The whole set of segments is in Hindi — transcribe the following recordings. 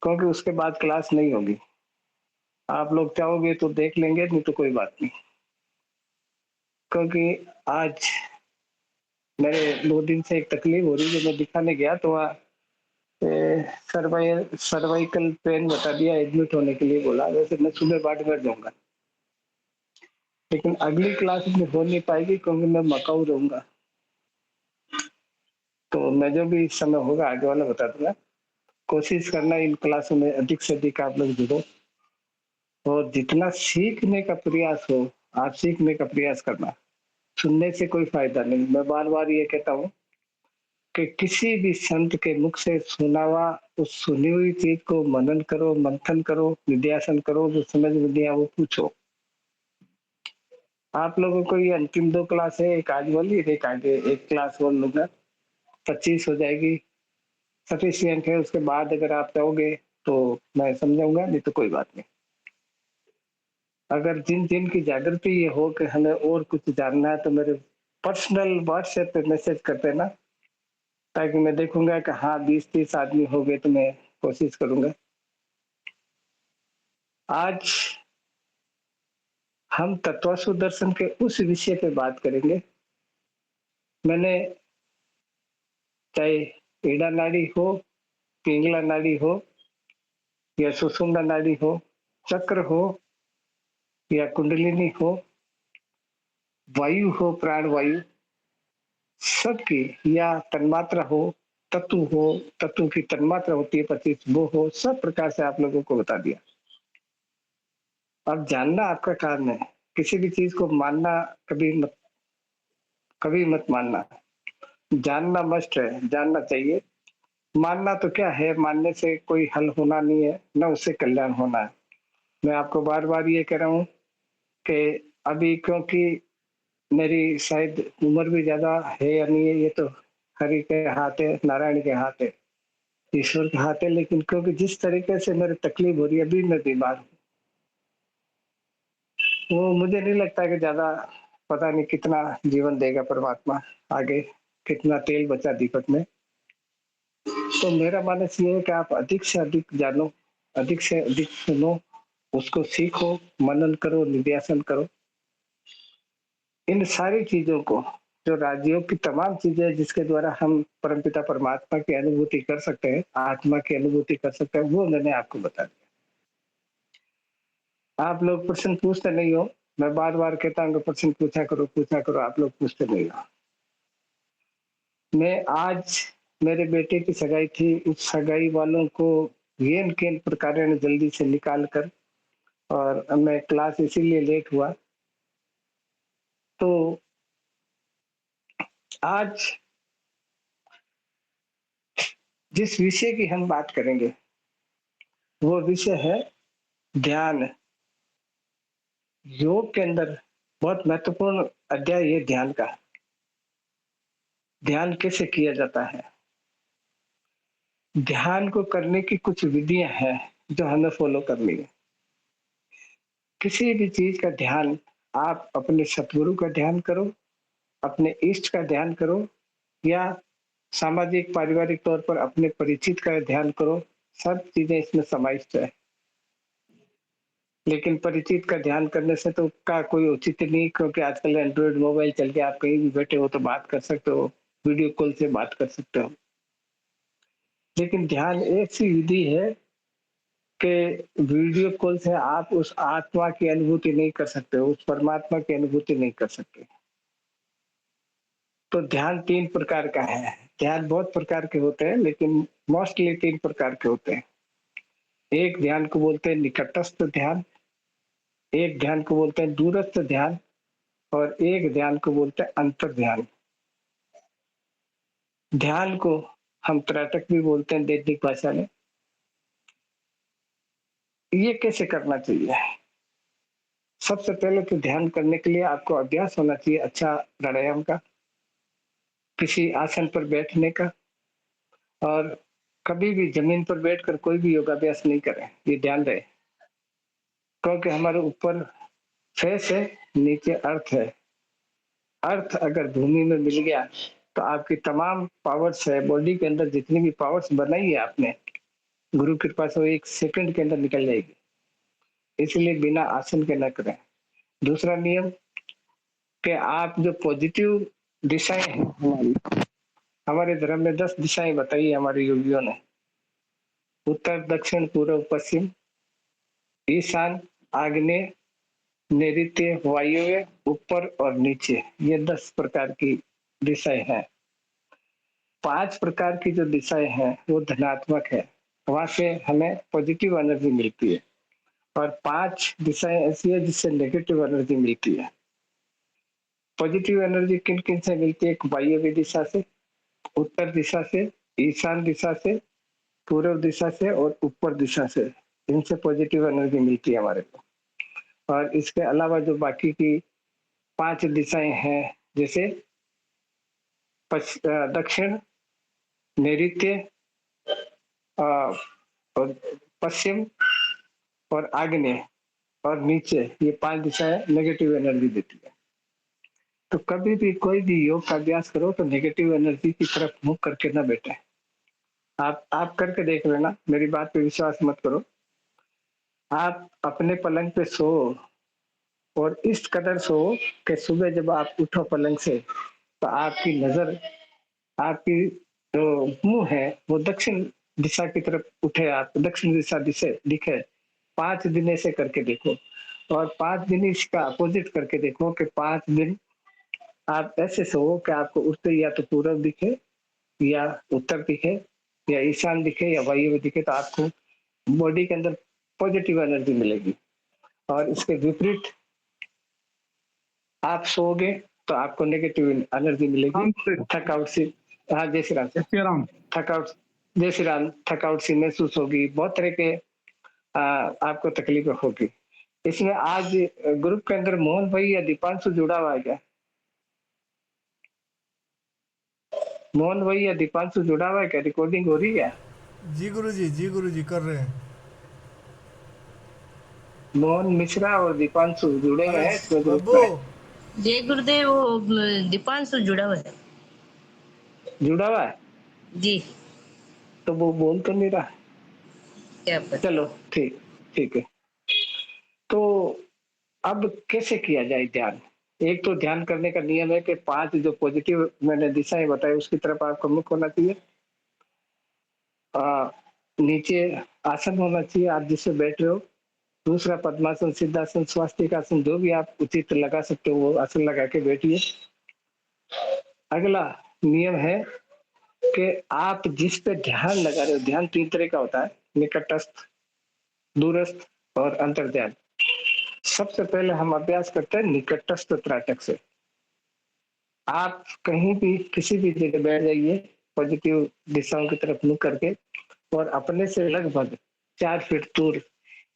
क्योंकि उसके बाद क्लास नहीं होगी। आप लोग चाहोगे तो देख लेंगे, नहीं तो कोई बात नहीं। क्योंकि आज मेरे 2 दिन से एक तकलीफ हो रही है, जो मैं दिखाने गया तो वहाँ सर्वाइकल पेन बता दिया, एडमिट होने के लिए बोला। वैसे मैं सुबह बाद में जाऊँगा, लेकिन अगली क्लास में हो नहीं पाएगी क्योंकि मैं मकाऊ रहूँगा। तो मैं जो भी समय होगा आगे वाला बता दूँगा। कोशिश करना इन क्लासों में अधिक से अधिक आप लोग जुड़ो और जितना सीखने का प्रयास हो, आप सीखने का प्रयास करना। सुनने से कोई फ़ायदा नहीं। मैं बार-बार ये कहता हूँ कि किसी भी संत के मुख से सुना हुआ, उस सुनी हुई चीज़ को मनन करो, मंथन करो, निध्यासन करो, जो समझ में नहीं आया वो पूछो। आप लोगों को ये अंतिम 2 क्लास है, एक आज वाली, एक आगे एक क्लास और लूँगा, 25 हो जाएगी, सफिशिएंट है। उसके बाद अगर आप चाहोगे तो मैं समझाऊँगा, नहीं तो कोई बात नहीं। अगर जिन-जिन की जागृति ये हो कि हमें और कुछ जानना है तो मेरे पर्सनल व्हाट्सएप पे मैसेज कर देना, ताकि मैं देखूँगा कि हाँ 20-30 आदमी हो गए तो मैं कोशिश करूँगा। आज हम तत्व दर्शन के उस विषय पे बात करेंगे। मैंने चाहे ईड़ा नाड़ी हो, पिंगला नाड़ी हो या सुषुम्ना नाड़ी हो, चक्र हो या कुंडलिनी हो, वायु हो, प्राण वायु, सबकी या तन्मात्रा हो, तत्व की तन्मात्रा होती है 25, वो हो, सब प्रकार से आप लोगों को बता दिया। अब जानना आपका काम है। किसी भी चीज़ को मानना कभी मत मानना। जानना मस्ट है, जानना चाहिए। मानना तो क्या है, मानने से कोई हल होना नहीं है, ना उससे कल्याण होना है। मैं आपको बार-बार ये कह रहा हूँ कि अभी क्योंकि मेरी शायद उम्र भी ज़्यादा है या नहीं है, ये तो हरि के हाथ है, नारायण के हाथ है, ईश्वर के हाथ है। लेकिन क्योंकि जिस तरीके से मेरी तकलीफ हो रही है, अभी मैं बीमार हूँ, वो मुझे नहीं लगता कि ज़्यादा, पता नहीं कितना जीवन देगा परमात्मा आगे, कितना तेल बचा दीपक में। तो मेरा मानस ये है कि आप अधिक से अधिक जानो, अधिक से अधिक सुनो, उसको सीखो, मनन करो, निध्यासन करो। इन सारी चीज़ों को, जो राजयोग की तमाम चीज़ें जिसके द्वारा हम परमपिता परमात्मा की अनुभूति कर सकते हैं, आत्मा की अनुभूति कर सकते हैं, वो मैंने आपको बता दिया। आप लोग प्रश्न पूछते नहीं हो, मैं बार-बार कहता हूँ कि प्रश्न पूछा करो, आप लोग पूछते नहीं हो। मैं आज मेरे बेटे की सगाई थी, उस सगाई वालों को येन-केन प्रकारेण जल्दी से निकाल कर, और मैं क्लास इसीलिए लेट हुआ। तो आज जिस विषय की हम बात करेंगे, वो विषय है ध्यान। योग के अंदर बहुत महत्वपूर्ण अध्याय है ध्यान का। ध्यान कैसे किया जाता है? ध्यान को करने की कुछ विधियाँ हैं, जो हमें फॉलो करनी है। किसी भी चीज़ का ध्यान, आप अपने सतगुरु का ध्यान करो, अपने इष्ट का ध्यान करो, या सामाजिक पारिवारिक तौर पर अपने परिचित का ध्यान करो, सब चीज़ें इसमें समाविष्ट है। लेकिन परिचित का ध्यान करने से तो का कोई औचित्य नहीं, क्योंकि आजकल एंड्रॉइड मोबाइल चल के आप कहीं भी बैठे हो तो बात कर सकते हो, वीडियो कॉल से बात कर सकते हो। लेकिन ध्यान ऐसी विधि है कि वीडियो कॉल से आप उस आत्मा की अनुभूति नहीं कर सकते हो, उस परमात्मा की अनुभूति नहीं कर सकते। तो ध्यान 3 प्रकार का है। ध्यान बहुत प्रकार के होते हैं, लेकिन मोस्टली 3 प्रकार के होते हैं। एक ध्यान को बोलते हैं निकटस्थ ध्यान, एक ध्यान को बोलते हैं दूरस्थ ध्यान, और एक ध्यान को बोलते हैं अंतर ध्यान। ध्यान को हम त्रैटक भी बोलते हैं वैदिक भाषा में। ये कैसे करना चाहिए? सबसे पहले तो ध्यान करने के लिए आपको अभ्यास होना चाहिए अच्छा प्राणायाम का, किसी आसन पर बैठने का, और कभी भी जमीन पर बैठकर कोई भी योगाभ्यास नहीं करें, ये ध्यान रहे। क्योंकि हमारे ऊपर फेस है, नीचे अर्थ है। अर्थ अगर भूमि में मिल गया तो आपकी तमाम पावर्स है, बॉडी के अंदर जितनी भी पावर्स बनाई है आपने, गुरु कृपा से वो 1 सेकंड के अंदर निकल जाएगी। इसलिए बिना आसन के ना करें। दूसरा नियम कि आप जो पॉजिटिव दिशाएँ हैं हमारे धर्म में 10 दिशाएँ बताई है हमारे योगियों ने। उत्तर, दक्षिण, पूर्व, पश्चिम, ईशान, आग्नेय, नैऋत्य, वायव्य, ऊपर और नीचे। ये 10 प्रकार की दिशाएँ हैं। 5 प्रकार की जो दिशाएँ हैं वो धनात्मक है। वहाँ से हमें पॉजिटिव एनर्जी मिलती है और 5 दिशाएँ ऐसी है जिससे नेगेटिव एनर्जी मिलती है। पॉजिटिव एनर्जी किन-किन से मिलती है? एक वायव्य दिशा से, उत्तर दिशा से, ईशान दिशा से, पूर्व दिशा से और ऊपर दिशा से। इनसे पॉजिटिव एनर्जी मिलती है हमारे को। और इसके अलावा जो बाकी की 5 दिशाएँ हैं, जैसे दक्षिण, नैऋत्य अ, और पश्चिम और आग्नेय और नीचे, ये 5 दिशाएँ नेगेटिव एनर्जी देती है। तो कभी भी कोई भी योग का अभ्यास करो तो नेगेटिव एनर्जी की तरफ मुँह करके ना बैठें। आप करके देख लेना, मेरी बात पे विश्वास मत करो। आप अपने पलंग पे सोओ और इस कदर सोओ कि सुबह जब आप उठो पलंग से, तो आपकी नज़र आपकी जो मुँह है वो दक्षिण दिशा की तरफ उठे, आप दक्षिण दिशा दिसे दिखे। 5 दिन ऐसे करके देखो और 5 दिन इसका अपोज़िट करके देखो कि 5 दिन आप ऐसे सोओ कि आपको उठते ही या तो पूरब दिखे या उत्तर दिखे या ईशान दिखे या वायव्य दिखे, तो आपको बॉडी के अंदर पॉजिटिव एनर्जी मिलेगी। और इसके विपरीत आप सोओगे तो आपको नेगेटिव एनर्जी मिलेगी। हाँ गुरुदेव। थकावट सी हाँ, जय श्री राम सर। जय श्री राम। थकावट जय श्री राम, थकावट सी महसूस होगी, बहुत तरह के आपको तकलीफ़ें होगी। इसमें आज ग्रुप के अंदर मोहन भाई या दीपांशु जुड़ा हुआ है क्या? मोहन भाई या दीपांशु जुड़ा हुआ है क्या? रिकॉर्डिंग हो रही है? जी गुरुजी कर रहे हैं। मोहन मिश्रा और दीपांशु जुड़े हुए अरे हैं इसमें ग्रुप बब्बू, में? जय गुरुदेव। वो दीपांशु जुड़ा हुआ है। जुड़ा हुआ है? जी। तो वो बोल तो नहीं रहा। क्या पता। चलो ठीक ठीक है। तो अब कैसे किया जाए ध्यान? एक तो ध्यान करने का नियम है कि 5 जो पॉजिटिव मैंने दिशाएँ बताई उसकी तरफ आपका मुख होना चाहिए। अ, नीचे आसन होना चाहिए आप जिससे बैठ रहे हो। दूसरा पद्मासन, सिद्धासन, स्वास्तिकासन जो भी आप उचित लगा सकते हो वो आसन लगा के बैठिए। अगला नियम है कि आप जिस पे ध्यान लगा रहे हो, ध्यान 3 तरह का होता है, निकटस्थ, दूरस्थ और अंतर्ध्यान। सबसे पहले हम अभ्यास करते हैं निकटस्थ त्राटक से। आप कहीं भी किसी भी जगह बैठ जाइए, पॉजिटिव दिशाओं की तरफ मुँह करके और अपने से लगभग 4 फीट दूर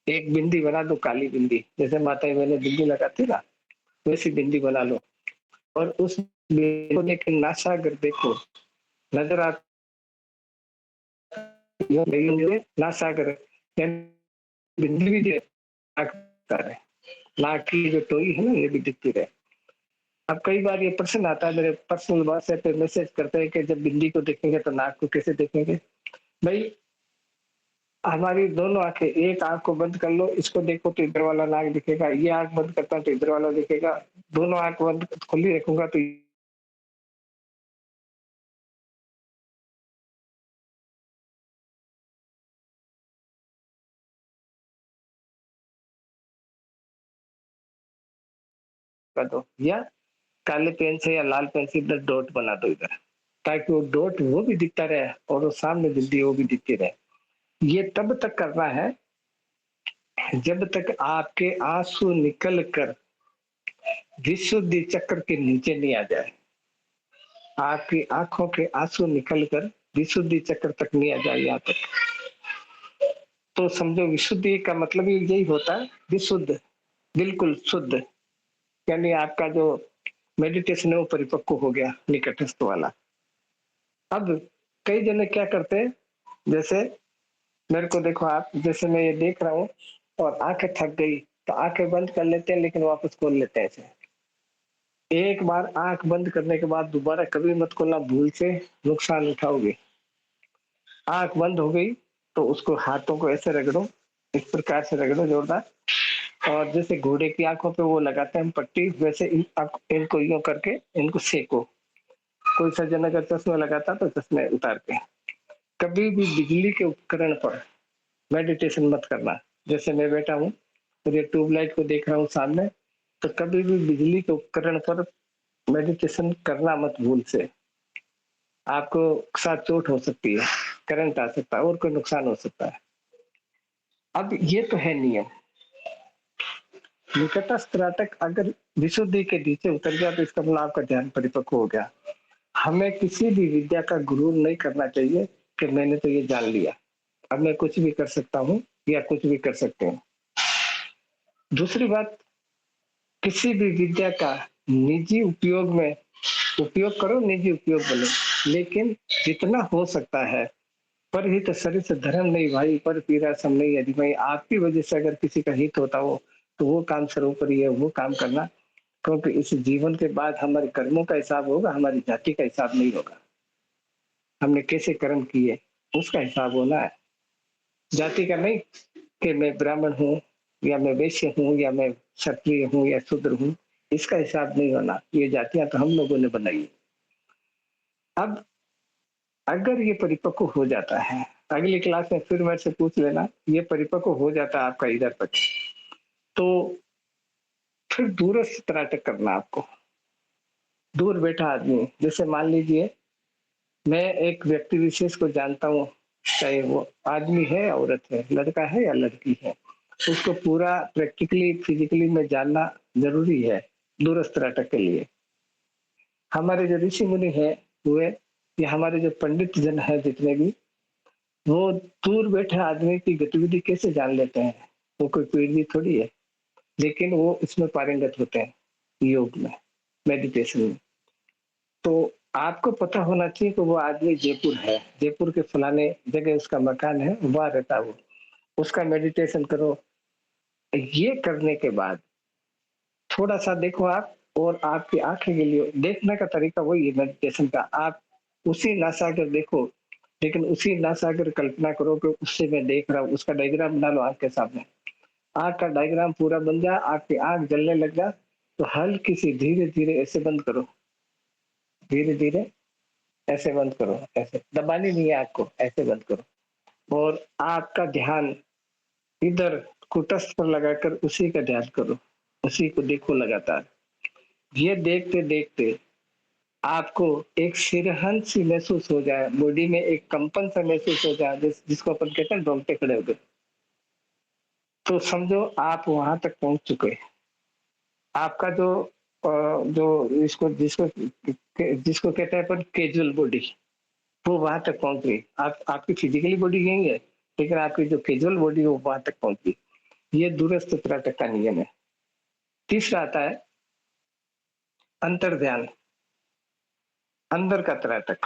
एक बिंदी बना दो, काली बिंदी। जैसे माताएँ बहनें बिंदी लगाती है ना, वैसी बिंदी बना लो और उस बिंदी को लेके नासागर देखो, नज़र नासागर यानी बिंदी भी है, नाक की जो टोई है ना ये भी दिखती रहे। अब कई बार ये प्रश्न आता है मेरे पर्सनल व्हाट्सएप पे मैसेज करते हैं कि जब बिंदी को देखेंगे तो नाक को कैसे देखेंगे? भाई हमारी दोनों आँखें, एक आँख को बंद कर लो, इसको देखो तो इधर वाला नाक दिखेगा, ये आँख बंद करता हूँ तो इधर वाला दिखेगा, दोनों आँख बंद खुली रखूँगा तो कर दो या काले पेन से या लाल पेन से इधर डॉट बना दो इधर, ताकि वो डॉट वो भी दिखता रहे और वो सामने बिंदी वो भी दिखती रहे। ये तब तक करना है जब तक आपके आँसू निकल कर विशुद्धि चक्र के नीचे नहीं आ जाए। आपकी आँखों के आँसू निकल कर विशुद्धि चक्र तक नहीं आ जाए यहाँ तक। तो समझो विशुद्धि का मतलब ही यही होता है विशुद्ध, बिल्कुल शुद्ध, यानी आपका जो मेडिटेशन है वो परिपक्व हो गया निकटस्थ वाला। अब कई जने क्या करते हैं, जैसे मेरे को देखो आप, जैसे मैं ये देख रहा हूँ और आंखें थक गई तो आंखें बंद कर लेते हैं लेकिन वापस खोल लेते हैं ऐसे। एक बार आंख बंद करने के बाद दोबारा कभी मत खोलना, भूल से नुकसान उठाओगे। आंख बंद हो गई तो उसको हाथों को ऐसे रगड़ो, इस प्रकार से रगड़ो जोरदार, और जैसे घोड़े की आँखों पे वो लगाते हैं हम पट्टी, वैसे इनको यूँ करके इनको सेको। कोई सज्जन अगर चश्मा लगाता तो चश्मे उतार के। कभी भी बिजली के उपकरण पर मेडिटेशन मत करना। जैसे मैं बैठा हूँ और ये ट्यूबलाइट को देख रहा हूँ सामने, तो कभी भी बिजली के उपकरण पर मेडिटेशन करना मत भूल से। आपको साथ चोट हो सकती है, करंट आ सकता है और कोई नुकसान हो सकता है। अब ये तो है नियम। निकटस्थ त्राटक अगर विशुद्धि के नीचे उतर गया तो इसका मतलब आपका ध्यान परिपक्व हो गया। हमें किसी भी विद्या का गुरूर नहीं करना चाहिए कि मैंने तो ये जान लिया, अब मैं कुछ भी कर सकता हूँ या कुछ भी कर सकते हैं। दूसरी बात, किसी भी विद्या का निजी उपयोग में उपयोग करो, निजी उपयोग बने, लेकिन जितना हो सकता है। पर हित शरीर से धर्म नहीं भाई, पर पीरा सम नहीं यदि भाई, आपकी वजह से अगर किसी का हित होता हो तो वो काम सर्वोपरि है, वो काम करना। क्योंकि इस जीवन के बाद हमारे कर्मों का हिसाब होगा, हमारी जाति का हिसाब नहीं होगा। हमने कैसे कर्म किए उसका हिसाब होना है, जाति का नहीं कि मैं ब्राह्मण हूँ या मैं वैश्य हूँ या मैं क्षत्रिय हूँ या शूद्र हूँ, इसका हिसाब नहीं होना। ये जातियां तो हम लोगों ने बनाई। अब अगर ये परिपक्व हो जाता है, अगली क्लास में फिर मेरे से पूछ लेना, ये परिपक्व हो जाता है आपका इधर तक, तो फिर दूरस्थ त्राटक करना आपको। दूर बैठा आदमी, जैसे मान लीजिए मैं एक व्यक्ति विशेष को जानता हूँ, चाहे वो आदमी है, औरत है, लड़का है या लड़की है, उसको पूरा प्रैक्टिकली फिजिकली में जानना जरूरी है दूरस्थ त्राटक के लिए। हमारे जो ऋषि मुनि है हुए या हमारे जो पंडित जन है जितने भी, वो दूर बैठे आदमी की गतिविधि कैसे जान लेते हैं? वो कोई पीढ़ी थोड़ी है, लेकिन वो इसमें पारंगत होते हैं, योग में, मेडिटेशन में। तो आपको पता होना चाहिए कि वो आदमी जयपुर है, जयपुर के फलाने जगह उसका मकान है, वहां रहता है वो, उसका मेडिटेशन करो। ये करने के बाद थोड़ा सा देखो आप, और आपकी आंखें के लिए देखने का तरीका वही है मेडिटेशन का। आप उसी नासागर देखो, लेकिन उसी नासागर कल्पना करो कि उससे मैं देख रहा हूँ, उसका डायग्राम बना लो आंख के सामने। आंख का डायग्राम पूरा बन जाए, आपकी आंख जलने लग जाए, तो हल्की सी धीरे धीरे ऐसे बंद करो, धीरे धीरे ऐसे बंद करो, ऐसे दबानी नहीं है आंख को, ऐसे बंद करो। और आपका ध्यान इधर कुटस्थ पर लगाकर उसी का ध्यान करो, उसी को देखो लगातार। ये देखते देखते आपको एक सिरहन सी महसूस हो जाए, बॉडी में एक कंपन सा महसूस हो जाए, जिसको अपन कहते हैं रोंगटे खड़े हो गए, तो समझो आप वहां तक पहुंच चुके। आपका जो इसको जिसको जिसको कहते हैं अपन कैजुअल बॉडी, वो वहां तक पहुंच गई। आपकी फिजिकली बॉडी यही है, लेकिन आपकी जो कैजुअल बॉडी है वो वहां तक पहुंच गई। ये दूरस्थ त्राटक का नियम है। तीसरा आता है अंतर ध्यान, अंदर का त्राटक।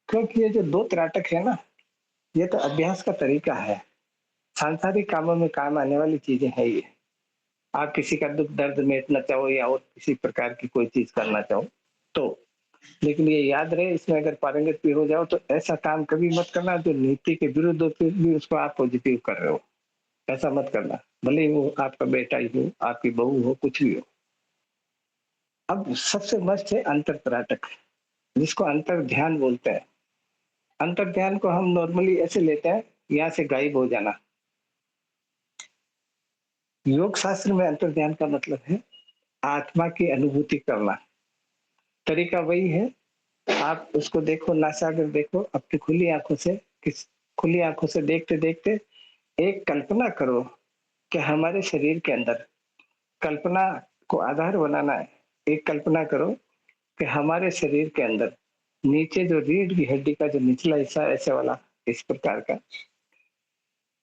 क्योंकि ये जो दो त्राटक है ना, ये तो अभ्यास का तरीका है, सांसारिक कामों में काम आने वाली चीजें हैं ये। आप किसी का दुख दर्द मेटना चाहो या और किसी प्रकार की कोई चीज करना चाहो तो, लेकिन ये याद रहे, इसमें अगर पारंगत भी हो जाओ तो ऐसा काम कभी मत करना जो नीति के विरुद्ध हो, फिर भी उसको आप पॉजिटिव कर रहे हो। ऐसा मत करना, भले ही वो आपका बेटा ही हो, आपकी बहू हो, कुछ भी हो। अब सबसे मस्त है अंतर त्राटक, जिसको अंतर ध्यान बोलते हैं। अंतर ध्यान को हम नॉर्मली ऐसे लेते हैं, यहाँ से गायब हो जाना। योग शास्त्र में अंतर ध्यान का मतलब है आत्मा की अनुभूति करना। तरीका वही है, आप उसको देखो, नासागर देखो अपनी खुली आंखों से, किस खुली आंखों से देखते देखते एक कल्पना करो कि हमारे शरीर के अंदर, कल्पना को आधार बनाना है। एक कल्पना करो कि हमारे शरीर के अंदर नीचे जो रीढ़ की हड्डी का जो निचला हिस्सा है, ऐसे वाला, इस प्रकार का,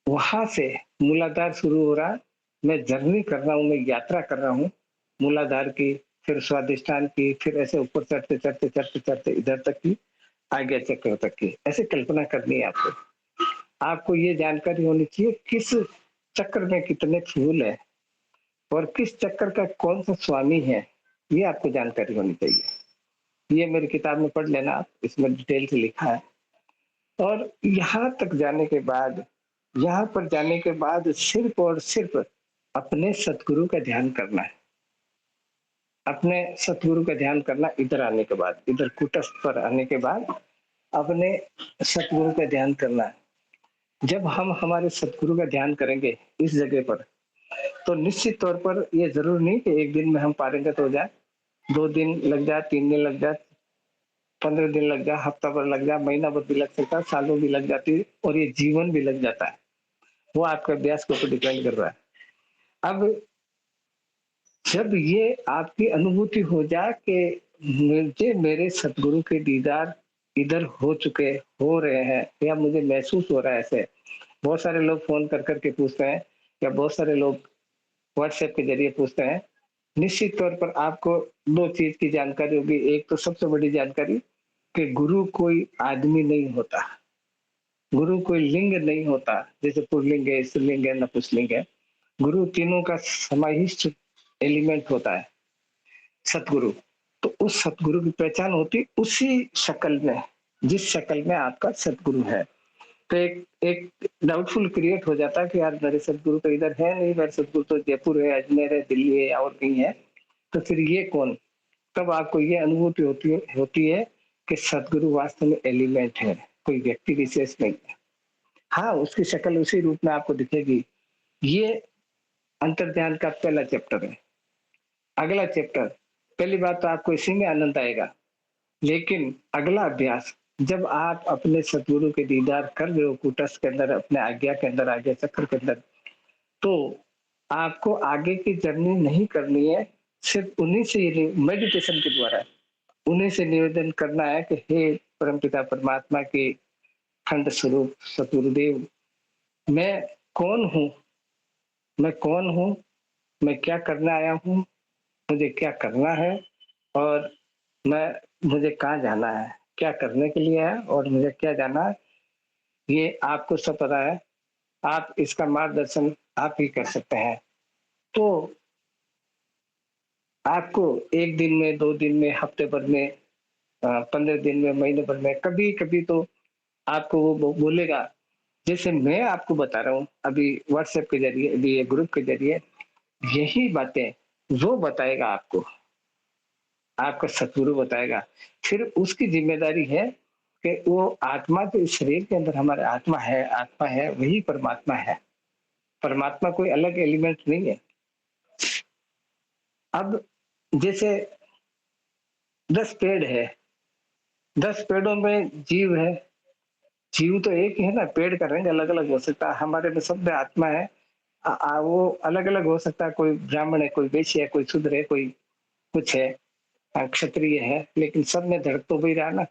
वहां से मूलाधार शुरू हो रहा। मैं जर्नी कर रहा हूँ, मैं यात्रा कर रहा हूँ मूलाधार की, फिर स्वादिष्ठान की, फिर ऐसे ऊपर चढ़ते चढ़ते चढ़ते चढ़ते इधर तक की, आगे चक्र तक की। ऐसे कल्पना करनी है आपको। आपको ये जानकारी होनी चाहिए किस चक्र में कितने फूल है और किस चक्कर का कौन सा स्वामी है, ये आपको जानकारी होनी चाहिए। ये मेरी किताब में पढ़ लेना आप, इसमें डिटेल से लिखा है। और यहाँ तक जाने के बाद, यहाँ पर जाने के बाद सिर्फ़ और सिर्फ़ अपने सतगुरु का ध्यान करना है। अपने सतगुरु का ध्यान करना इधर आने के बाद, इधर कूटस्थ पर आने के बाद अपने सतगुरु का ध्यान करना है। जब हम हमारे सतगुरु का ध्यान करेंगे इस जगह पर, तो निश्चित तौर पर ये ज़रूर नहीं कि एक दिन में हम पारंगत हो जाएँ, 2 दिन लग जाए, 3 दिन लग जाए, 15 दिन लग जाए, हफ्ता भर लग जाए, महीना भर भी लग सकता है, सालों भी लग जाती है और ये जीवन भी लग जाता है। वो आपके अभ्यास के ऊपर डिपेंड कर रहा है। अब जब ये आपकी अनुभूति हो जाए कि मुझे मेरे सतगुरु के दीदार इधर हो चुके, हो रहे हैं या मुझे महसूस हो रहा है ऐसे। बहुत सारे लोग फ़ोन कर के पूछते हैं या बहुत सारे लोग व्हाट्सएप के ज़रिए पूछते हैं। निश्चित तौर पर आपको 2 चीज़ की जानकारी होगी। एक तो सबसे बड़ी जानकारी कि गुरु कोई आदमी नहीं होता, गुरु कोई लिंग नहीं होता, जैसे पुल्लिंग है, स्त्रीलिंग है, नपुंसकलिंग है। गुरु तीनों का समाहित एलिमेंट होता है, सतगुरु। तो उस सतगुरु की पहचान होती उसी शक्ल में, जिस शक्ल में आपका सतगुरु है। तो एक एक डाउटफुल क्रिएट हो जाता है कि यार मेरे सतगुरु तो इधर है नहीं, मेरे सतगुरु तो जयपुर है, अजमेर है, दिल्ली है या और कहीं है, तो फिर ये कौन? तब आपको ये अनुभूति होती है कि सतगुरु वास्तव में एलिमेंट है, कोई व्यक्ति विशेष नहीं है। हाँ, उसकी शक्ल उसी रूप में आपको दिखेगी। ये अंतर्ध्यान का पहला चैप्टर है। अगला चैप्टर, पहली बात तो आपको इसी में आनंद आएगा, लेकिन अगला अभ्यास जब आप अपने सतगुरु के दीदार कर रहे हो कूटस्थ के अंदर, अपने आज्ञा के अंदर, आज्ञा चक्र के अंदर, तो आपको आगे की जर्नी नहीं करनी है, सिर्फ उन्हीं से ये मेडिटेशन के द्वारा उन्हीं से निवेदन करना है कि हे परमपिता परमात्मा के खंड स्वरूप सतगुरुदेव, मैं कौन हूँ? मैं कौन हूँ? मैं क्या करने आया हूँ? मुझे क्या करना है? और मैं मुझे कहाँ जाना है? क्या करने के लिए है और मुझे क्या जाना है? ये आपको सब पता है। आप इसका मार्गदर्शन आप ही कर सकते हैं। तो आपको 1 दिन में, 2 दिन में, हफ्ते भर में, 15 दिन में, महीने भर में, कभी-कभी तो आपको वो बोलेगा, जैसे मैं आपको बता रहा हूँ अभी व्हाट्सएप के ज़रिए, अभी ये ग्रुप के ज़रिए, यही बातें वो बताएगा आपको, आपका सतगुरु बताएगा। फिर उसकी ज़िम्मेदारी है कि वो आत्मा तो इस शरीर के अंदर हमारे आत्मा है, वही परमात्मा है। परमात्मा कोई अलग एलिमेंट नहीं है। अब जैसे 10 पेड़ है, 10 पेड़ों में जीव है, जीव तो एक ही है ना, पेड़ का रंग अलग-अलग हो सकता है, हमारे में सब में आत्मा है। वो अलग-अलग हो सकता है, कोई ब्राह्मण है, कोई वैश्य है, कोई शूद्र है, कोई कुछ है, क्षत्रिय है, लेकिन सब में धड़क तो वही रहा ना।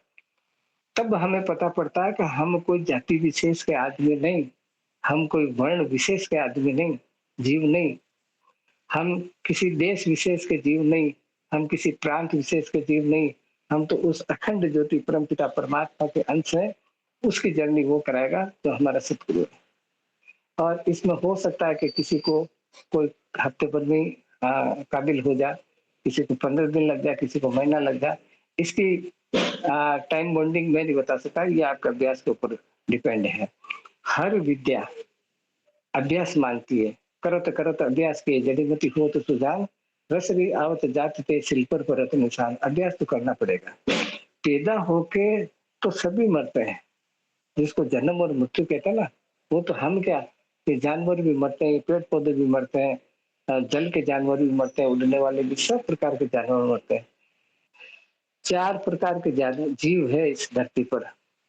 तब हमें पता पड़ता है कि हम कोई जाति विशेष के आदमी नहीं, हम कोई वर्ण विशेष के आदमी नहीं, जीव नहीं, हम किसी देश विशेष के जीव नहीं, हम किसी प्रांत विशेष के जीव नहीं, हम तो उस अखंड ज्योति परमपिता परमात्मा के अंश हैं। उसकी जर्नी वो कराएगा जो हमारा सतगुरु है। और इसमें हो सकता है कि किसी को कोई हफ्ते भर में काबिल हो जाए, किसी को 15 दिन लग जाए, किसी को महीना लग जाए। इसकी टाइम बॉन्डिंग मैं नहीं बता सकता, ये आपके अभ्यास के ऊपर डिपेंड है। हर विद्या अभ्यास मांगती है, करत अभ्यास के जड़ीबूटी हो तो सुजान, रसरी आवत जात ते सिल पर परत निशान। अभ्यास तो करना पड़ेगा। पैदा होके तो सभी मरते हैं, जिसको जन्म और मृत्यु कहते हैं ना, वो तो हम क्या, ये जानवर भी मरते हैं, पेड़ पौधे भी मरते हैं, जल के जानवर भी मरते हैं, उड़ने वाले भी, सब प्रकार के जानवर मरते हैं। 4 प्रकार के जीव है इस धरती पर,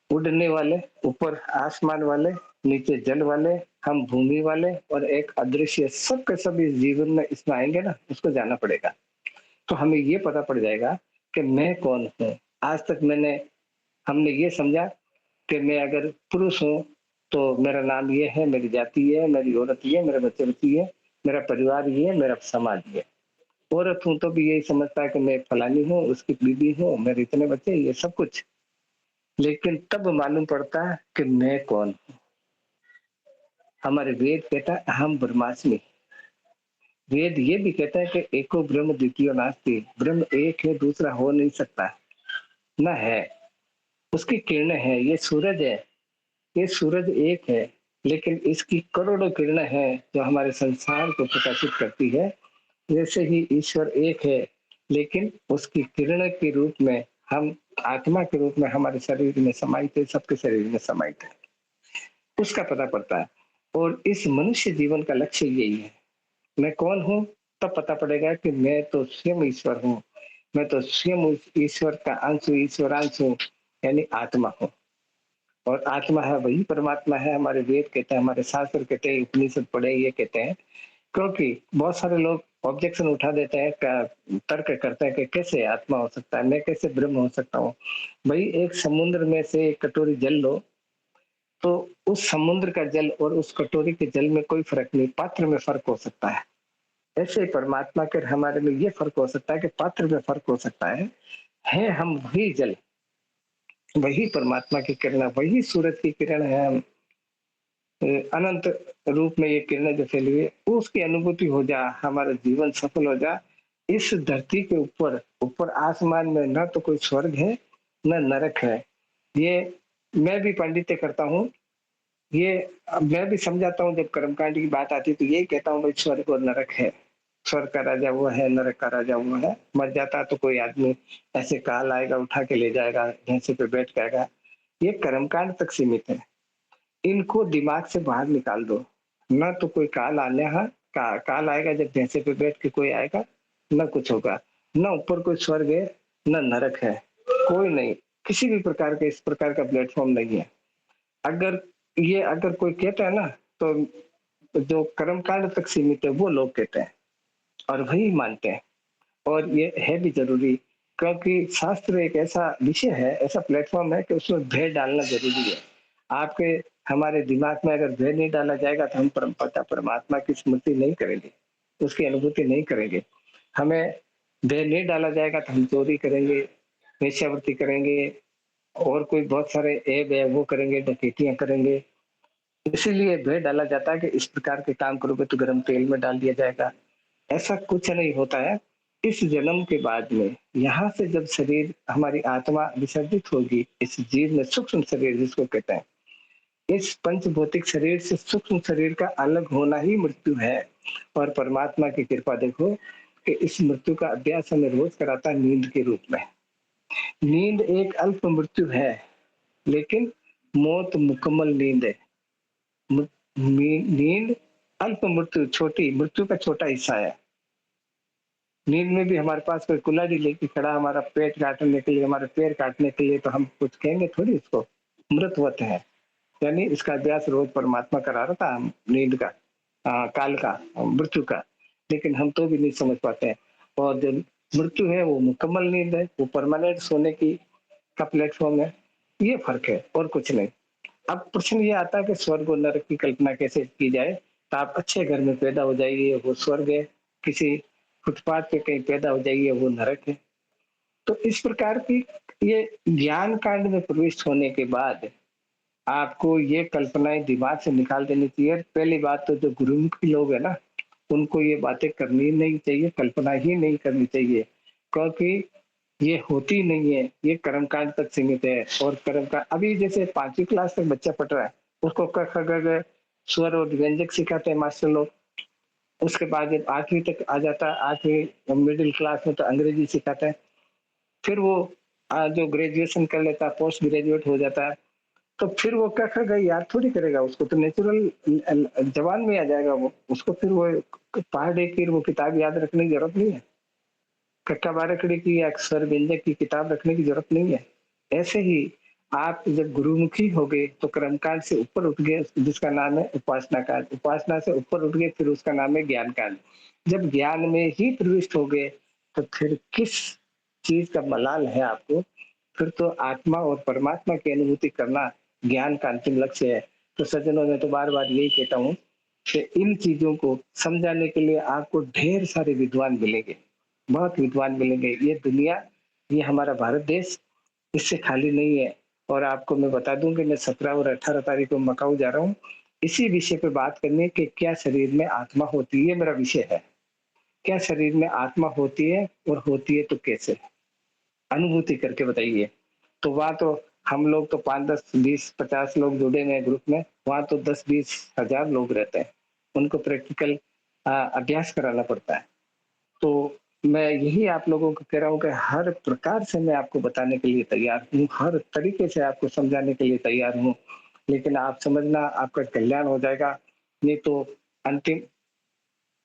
उड़ने वाले, ऊपर आसमान वाले, नीचे जल वाले, हम भूमि वाले और एक अदृश्य, सब के सब इस जीवन में इसमें आएंगे ना, उसको जाना पड़ेगा। तो हमें ये पता पड़ जाएगा कि मैं कौन हूँ। आज तक हमने ये समझा कि मैं अगर पुरुष हूँ तो मेरा नाम ये है, मेरी जाति ये है, मेरी औरत ये है, मेरे बच्चे बच्ची है, मेरा परिवार ये है, मेरा समाज ये है। औरत हूँ तो भी यही समझता है कि मैं फलानी हूँ, उसकी बीवी हूँ, मेरे इतने बच्चे, ये सब कुछ। लेकिन तब मालूम पड़ता है कि मैं कौन हूँ। हमारे वेद कहता है अहम ब्रह्मास्मि। वेद ये भी कहता है कि एको ब्रह्म द्वितीयो नास्ति, ब्रह्म एक है, दूसरा हो नहीं सकता, न है। उसकी किरणें है, ये सूरज है, ये सूरज एक है, लेकिन इसकी करोड़ों किरणें हैं जो हमारे संसार को प्रकाशित करती है। वैसे ही ईश्वर एक है, लेकिन उसकी किरण के रूप में हम आत्मा के रूप में हमारे शरीर में समाहित है, सबके शरीर में समाहित है। उसका पता पड़ता है और इस मनुष्य जीवन का लक्ष्य यही है। मैं कौन हूँ? तब पता पड़ेगा कि मैं तो स्वयं ईश्वर हूँ। मैं तो स्वयं उस ईश्वर का अंश हूँ, ईश्वरांश हूँ, यानी आत्मा हूँ। और आत्मा है वही परमात्मा है। हमारे वेद कहते हैं, हमारे शास्त्र कहते हैं, उपनिषद पढ़े ये कहते हैं। क्योंकि बहुत सारे लोग ऑब्जेक्शन उठा देते हैं, तर्क करते हैं कि कैसे आत्मा हो सकता है, मैं कैसे ब्रह्म हो सकता हूँ। भाई एक समुद्र में से एक कटोरी जल लो, तो उस समुद्र का जल और उस कटोरी के जल में कोई फर्क नहीं, पात्र में फर्क हो सकता है। ऐसे ही परमात्मा के हमारे में ये फर्क हो सकता है कि पात्र में फर्क हो सकता है हम वही जल, वही परमात्मा की किरण, वही सूरज की किरण है हम। अनंत रूप में ये किरणें जो फैली हुई है, उसकी अनुभूति हो जा, हमारा जीवन सफल हो जा। इस धरती के ऊपर, ऊपर आसमान में ना तो कोई स्वर्ग है, ना नरक है। ये मैं भी पांडित्य करता हूँ, ये मैं भी समझाता हूँ। जब कर्मकांड की बात आती है तो यही कहता हूँ, भाई स्वर्ग और नरक है। स्वर्ग का राजा वो है, नरक का राजा वो है। मर जाता तो कोई आदमी ऐसे काल आएगा, उठा के ले जाएगा, भैंसे पे बैठ जाएगा। ये कर्मकांड तक सीमित है। इनको दिमाग से बाहर निकाल दो। ना तो कोई काल आने हा काल आएगा जब भैंसे पे बैठ के कोई आएगा, ना कुछ होगा। ना ऊपर कोई स्वर्ग है, ना नरक है, कोई नहीं। किसी भी प्रकार के इस प्रकार का प्लेटफॉर्म नहीं है। अगर कोई कहता है ना, तो जो कर्मकांड तक सीमित है वो लोग कहते हैं और वही मानते हैं। और ये है भी जरूरी, क्योंकि शास्त्र एक ऐसा विषय है, ऐसा प्लेटफॉर्म है कि उसमें भय डालना जरूरी है। आपके हमारे दिमाग में अगर भय नहीं डाला जाएगा तो हम परमात्मा की स्मृति नहीं करेंगे, उसकी अनुभूति नहीं करेंगे। हमें भय नहीं डाला जाएगा तो हम चोरी करेंगे, वेश्यावृत्ति करेंगे, और कोई बहुत सारे ऐब है वो करेंगे, डकैतियां करेंगे। इसीलिए भय डाला जाता है कि इस प्रकार के काम करोगे तो गर्म तेल में डाल दिया जाएगा। ऐसा कुछ नहीं होता है। इस जन्म के बाद में यहाँ से जब शरीर, हमारी आत्मा विसर्जित होगी, इस जीव में सूक्ष्म शरीर जिसको कहते हैं, इस पंच भौतिक शरीर से सूक्ष्म शरीर का अलग होना ही मृत्यु है। और परमात्मा की कृपा देखो कि इस मृत्यु का अभ्यास हमें रोज कराता है नींद के रूप में। नींद एक अल्प मृत्यु है, लेकिन मौत मुकम्मल नींद है। नींद अल्प मृत्यु, छोटी मृत्यु का छोटा हिस्सा है। नींद में भी हमारे पास कोई कुल्हाड़ी लेके खड़ा, हमारा पेट काटने के लिए, हमारे पैर काटने के लिए, तो हम कुछ कहेंगे थोड़ी उसको। मृतवत है, यानी इसका अभ्यास रोज परमात्मा करा रहा था, नींद का, काल का, मृत्यु का। लेकिन हम तो भी नहीं समझ पाते हैं। और जो मृत्यु है वो मुकम्मल नींद है, वो परमानेंट सोने की का प्लेटफॉर्म है। ये फर्क है और कुछ नहीं। अब प्रश्न ये आता है कि स्वर्ग और नरक की कल्पना कैसे की जाए? तो आप अच्छे घर में पैदा हो जाइए, वो स्वर्ग है। किसी फुटपाथ पे कहीं पैदा हो जाइए, वो नरक है। तो इस प्रकार की ये ज्ञान कांड में प्रविष्ट होने के बाद आपको ये कल्पनाएं दिमाग से निकाल देनी चाहिए। पहली बात तो जो गुरुमुखी लोग है ना, उनको ये बातें करनी नहीं चाहिए, कल्पना ही नहीं करनी चाहिए, क्योंकि ये होती नहीं है। ये कर्मकांड तक सीमित है। और कर्म का अभी जैसे 5वीं क्लास तक बच्चा पढ़ रहा है, उसको क ख ग घ स्वर और व्यंजक सिखाते हैं मास्टर लोग। उसके बाद जब 8वीं तक आ जाता है, 8वीं मिडिल क्लास में, तो अंग्रेजी सिखाते हैं। फिर वो जो ग्रेजुएशन कर लेता है, पोस्ट ग्रेजुएट हो जाता है, तो फिर वो क ख ग याद थोड़ी करेगा, उसको तो नेचुरल जबान में आ जाएगा वो। उसको फिर वो पढ़ देख कर वो किताब याद रखने की जरूरत नहीं है। कक्का बारकड़ी की या अक्षर व्यंजक की किताब रखने की जरूरत नहीं है। ऐसे ही आप जब गुरुमुखी हो गए तो कर्मकांड से ऊपर उठ गए, जिसका नाम है उपासना कांड। उपासना से ऊपर उठ गए, फिर उसका नाम है ज्ञान कांड। जब ज्ञान में ही प्रविष्ट हो गए तो फिर किस चीज का मलाल है आपको? फिर तो आत्मा और परमात्मा की अनुभूति करना ज्ञान का अंतिम लक्ष्य है। तो सज्जनों, मैं तो बार बार यही कहता हूँ कि इन चीजों को समझाने के लिए आपको ढेर सारे विद्वान मिलेंगे, बहुत विद्वान मिलेंगे। ये दुनिया, ये हमारा भारत देश इससे खाली नहीं है। और आपको मैं बता दूं कि मैं 17 और 18 तारीख को मकाऊ जा रहा हूँ, इसी विषय पे बात करने कि क्या शरीर में आत्मा होती है। ये मेरा विषय है, क्या शरीर में आत्मा होती है, और होती है तो कैसे, अनुभूति करके बताइए। तो वहां तो हम लोग तो 5, 10, 20, 50 लोग जुड़े हुए हैं ग्रुप में, वहाँ तो 10-20 हज़ार लोग रहते हैं। उनको प्रैक्टिकल अभ्यास कराना पड़ता है। तो मैं यही आप लोगों को कह रहा हूँ कि हर प्रकार से मैं आपको बताने के लिए तैयार हूँ, हर तरीके से आपको समझाने के लिए तैयार हूँ। लेकिन आप समझना आपका कल्याण हो जाएगा, नहीं तो अंतिम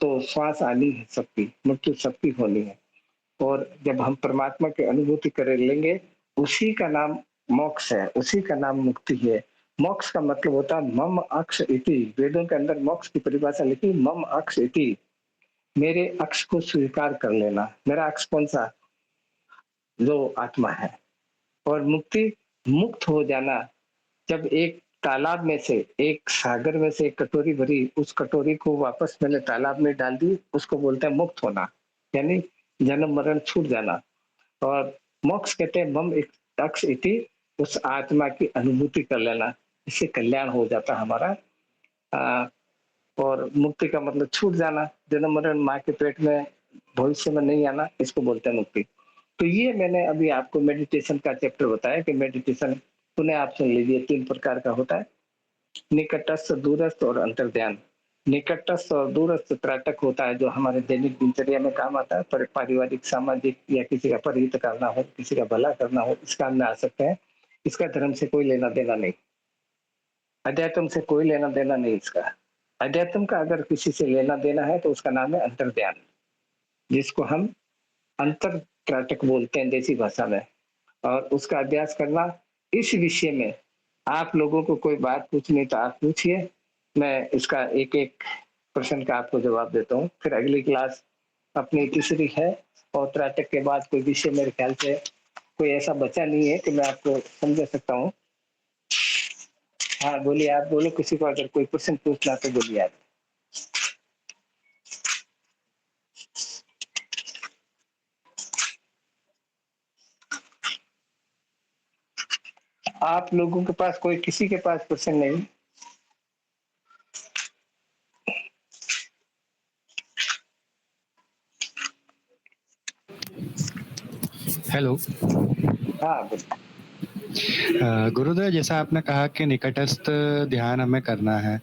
तो श्वास आनी है सबकी, मृत्यु सबकी होनी है। और जब हम परमात्मा की अनुभूति कर लेंगे, उसी का नाम मोक्ष है, उसी का नाम मुक्ति है। मोक्ष का मतलब होता है मम अक्ष इति, वेदों के अंदर मोक्ष की परिभाषा लिखी मम अक्ष इति, मेरे अक्ष को स्वीकार कर लेना। मेरा अक्ष कौन-सा? जो आत्मा है। और मुक्ति, मुक्त हो जाना, जब एक तालाब में से, एक सागर में से एक कटोरी भरी, उस कटोरी को वापस मैंने तालाब में डाल दी, उसको बोलते हैं मुक्त होना, यानी जन्म-मरण छूट जाना। और मोक्ष कहते हैं मम एक अक्ष इति, उस आत्मा की अनुभूति कर लेना, इससे कल्याण हो जाता है हमारा। अ, और मुक्ति का मतलब छूट जाना, जन्म-मरण माँ के पेट में भविष्य में नहीं आना, इसको बोलते हैं मुक्ति। तो ये मैंने अभी आपको मेडिटेशन का चैप्टर बताया कि मेडिटेशन पुनः आप सुन लीजिए 3 प्रकार का होता है। निकटस्थ, दूरस्थ और अंतर्ध्यान। निकटस्थ और दूरस्थ त्राटक होता है जो हमारे दैनिक दिनचर्या में काम आता है, पर पारिवारिक, सामाजिक या किसी का परहित करना हो, किसी का भला करना हो, इस काम में आ सकते हैं। इसका धर्म से कोई लेना-देना नहीं। अध्यात्म से कोई लेना-देना नहीं इसका। अध्यात्म का अगर किसी से लेना-देना है तो उसका नाम है अंतर्ध्यान, जिसको हम अंतर त्राटक बोलते हैं देसी भाषा में। और उसका अभ्यास करना, इस विषय में आप लोगों को कोई बात पूछनी तो आप पूछिए, मैं इसका एक-एक प्रश्न का आपको जवाब देता हूँ। फिर अगली क्लास अपनी तीसरी है और त्राटक के बाद कोई विषय मेरे ख्याल से कोई ऐसा बचा नहीं है कि मैं आपको समझा सकता हूँ। हाँ, बोलिए आप बोलो, किसी को अगर कोई प्रश्न पूछना तो बोलिए आप। आप लोगों के पास कोई किसी के पास प्रश्न नहीं? हेलो। हाँ, बोलिए। गुरुदेव, जैसा आपने कहा कि निकटस्थ ध्यान हमें करना है,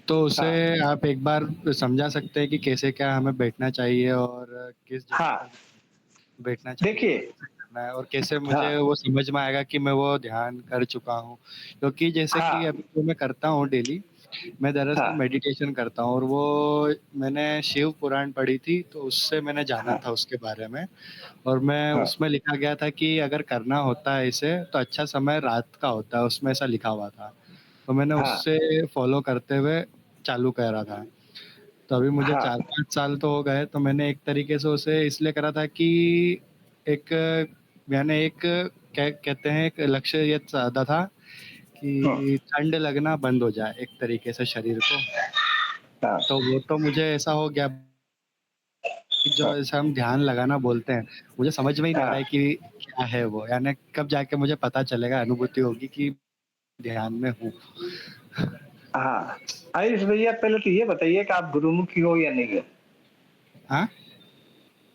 तो उसे हाँ, आप एक बार समझा सकते हैं कि कैसे क्या हमें बैठना चाहिए और किस जगह हाँ, पर बैठना चाहिए और देखिए। कैसे करना है और कैसे मुझे हाँ, वो समझ में आएगा कि मैं वो ध्यान कर चुका हूँ? क्योंकि जैसे कि हाँ, अभी जो मैं करता हूँ डेली, मैं दरअसल हाँ, मेडिटेशन करता हूँ और वो मैंने शिव पुराण पढ़ी थी, तो उससे मैंने जाना हाँ, था उसके बारे में। और मैं हाँ, उसमें लिखा गया था कि अगर करना होता है इसे तो अच्छा समय रात का होता है, उसमें ऐसा लिखा हुआ था। तो मैंने हाँ, उससे फ़ॉलो करते हुए चालू करा था। तो अभी मुझे हाँ, 4-5 साल तो हो गए, तो मैंने एक तरीके से उसे इसलिए करा था कि एक मैंने एक क्या कहते हैं, एक लक्ष्य ये साधा था हाँ, कि ठंड लगना बंद हो जाए एक तरीके से शरीर को। हाँ, तो वो तो मुझे ऐसा हो गया कि जो ऐसे हम ध्यान लगाना बोलते हैं, मुझे समझ में ही नहीं आ रहा हाँ, है कि क्या है वो? यानी कब जाके मुझे पता चलेगा, अनुभूति होगी कि ध्यान में हूँ। हाँ। आयुष भैया, पहले तो ये बताइए कि आप गुरुमुखी हो या नहीं हो? हाँ?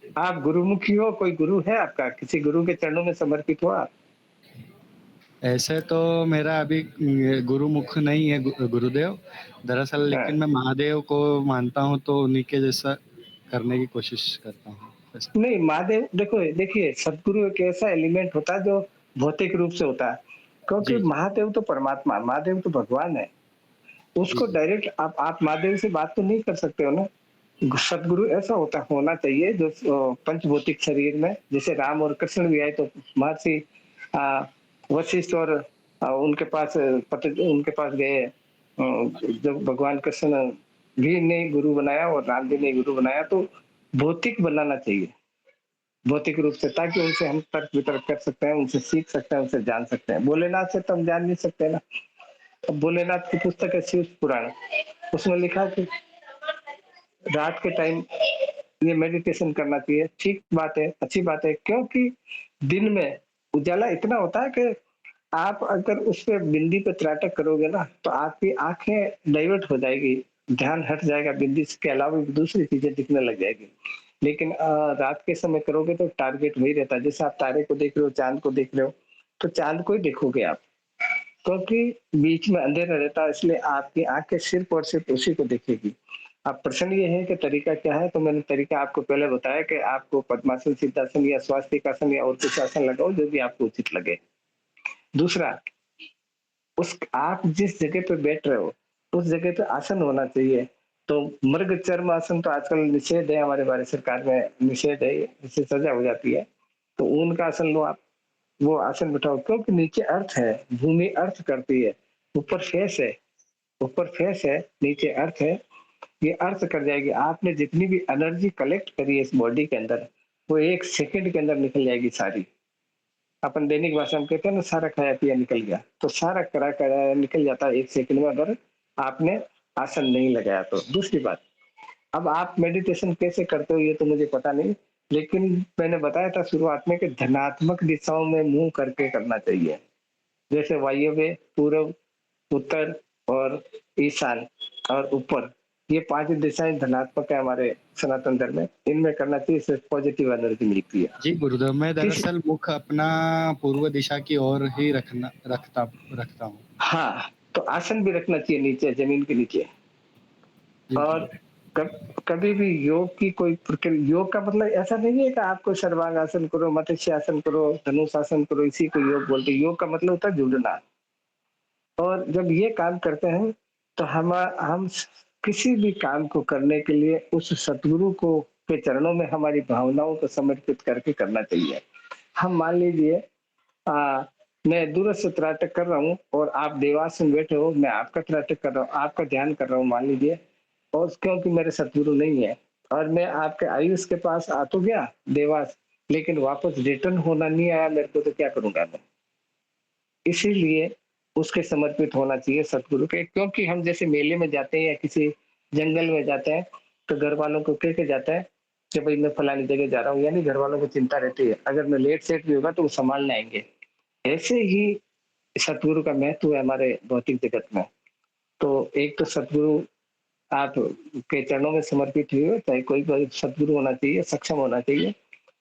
आप गुरुमुखी हो, कोई गुरु है आपका? किसी गुरु के चरणों में समर्पित हो आप? ऐसे तो मेरा अभी गुरुमुख नहीं है गुरुदेव, दरअसल, हाँ। लेकिन मैं महादेव को मानता हूँ, तो उन्हीं के जैसा करने की कोशिश करता हूँ वैसे। नहीं, महादेव देखो, देखिए, सदगुरु एक ऐसा एलिमेंट होता है जो भौतिक रूप से होता है, क्योंकि जी, जी। महादेव तो परमात्मा, महादेव तो भगवान है। जी, उसको जी। डायरेक्ट आप महादेव से बात तो नहीं कर सकते हो ना। सदगुरु ऐसा होना चाहिए जो पंचभौतिक शरीर में, जैसे राम और कृष्ण भी आए तो महर्षि आ, वशिष्ठ और उनके पास उनके पास गए, जब भगवान कृष्ण भी ने गुरु बनाया और राम जी ने गुरु बनाया, तो भौतिक बनाना चाहिए, भौतिक रूप से, ताकि उनसे हम तर्क वितर्क कर सकते हैं, उनसे सीख सकते हैं, उनसे जान सकते हैं। भोलेनाथ से तो हम जान नहीं सकते ना। अब भोलेनाथ की पुस्तक है शिव पुराण, उसमें लिखा है कि रात के टाइम ये मेडिटेशन करना चाहिए। ठीक बात है, अच्छी बात है, क्योंकि दिन में उजाला इतना होता है कि आप अगर उस पे बिंदी पे त्राटक करोगे ना, तो आपकी आंखें डाइवर्ट हो जाएगी, ध्यान हट जाएगा, बिंदी के अलावा भी दूसरी चीजें दिखने लग जाएगी। लेकिन रात के समय करोगे तो टारगेट वही रहता है, जैसे आप तारे को देख रहे हो, चांद को देख रहे हो, तो चांद को ही देखोगे आप। क्योंकि बीच में अंधेरा रहता है, इसलिए आपकी आँखें सिर्फ़ और सिर्फ़ उसी को दिखेगी। अब प्रश्न ये है कि तरीका क्या है? तो मैंने तरीका आपको पहले बताया कि आपको पद्मासन, सिद्धासन या स्वास्तिकासन या और कुछ आसन लगाओ जो भी आपको उचित लगे। दूसरा, उस आप जिस जगह पे बैठ रहे हो, उस जगह पे आसन होना चाहिए। तो मृग चर्म आसन तो आजकल निषेध है, हमारे भारत सरकार में निषेध है, इससे सज़ा हो जाती है। तो ऊन का आसन लो आप, वो आसन बिठाओ, क्योंकि नीचे अर्थ है, भूमि अर्थ करती है, ऊपर फेस है, नीचे अर्थ है, ये अर्थ कर जाएगी। आपने जितनी भी एनर्जी कलेक्ट करी है इस बॉडी के अंदर, वो 1 सेकंड के अंदर निकल जाएगी सारी। अपन दैनिक भाषा में कहते हैं ना, सारा खाया पिया निकल गया, तो सारा करा कराया निकल जाता है 1 सेकंड में, अगर आपने आसन नहीं लगाया तो। दूसरी बात, अब आप मेडिटेशन कैसे करते हो ये तो मुझे पता नहीं, लेकिन मैंने बताया था शुरुआत में कि धनात्मक दिशाओं में मुँह करके करना चाहिए। जैसे वायव्य, पूर्व, उत्तर और ईशान और ऊपर, ये 5 दिशाएँ धनात्मक है हमारे सनातन धर्म में, इनमें करना चाहिए, इससे पॉजिटिव एनर्जी मिलती है। जी गुरुदेव, मैं तीस दरअसल मुख अपना पूर्व दिशा की ओर ही रखता रखता हूँ। हाँ, तो आसन भी रखना चाहिए नीचे, ज़मीन के नीचे। जी, और जी। कब कभी भी योग की कोई प्रक्रिया, योग का मतलब ऐसा नहीं है कि आपको सर्वांग आसन करो, मत्स्य आसन करो, धनुष आसन करो, इसी को योग बोलते हैं। योग का मतलब होता है जुड़ना। और जब ये काम करते हैं तो हम किसी भी काम को करने के लिए उस सतगुरु को के चरणों में हमारी भावनाओं को समर्पित करके करना चाहिए। हम मान लीजिए, अ, मैं दूरस्थ त्राटक कर रहा हूँ और आप देवास में बैठे हो, मैं आपका त्राटक कर रहा हूँ, आपका ध्यान कर रहा हूँ मान लीजिए, और क्योंकि मेरे सतगुरु नहीं है और मैं आपके आयुष के पास आ तो गया देवास, लेकिन वापस रिटर्न होना नहीं आया मेरे को, तो क्या करूँगा मैं? इसीलिए उसके समर्पित होना चाहिए सतगुरु के, क्योंकि हम जैसे मेले में जाते हैं या किसी जंगल में जाते हैं, तो घर वालों को कह के जाता है कि भाई मैं फलानी जगह जा रहा हूँ, यानी घर वालों को चिंता रहती है, अगर मैं लेट सेट भी होगा तो वो संभालने आएँगे। ऐसे ही सतगुरु का महत्व है हमारे भौतिक जगत में। तो एक तो सतगुरु आप के चरणों में समर्पित हुए हो, चाहे कोई भी सतगुरु होना चाहिए, सक्षम होना चाहिए।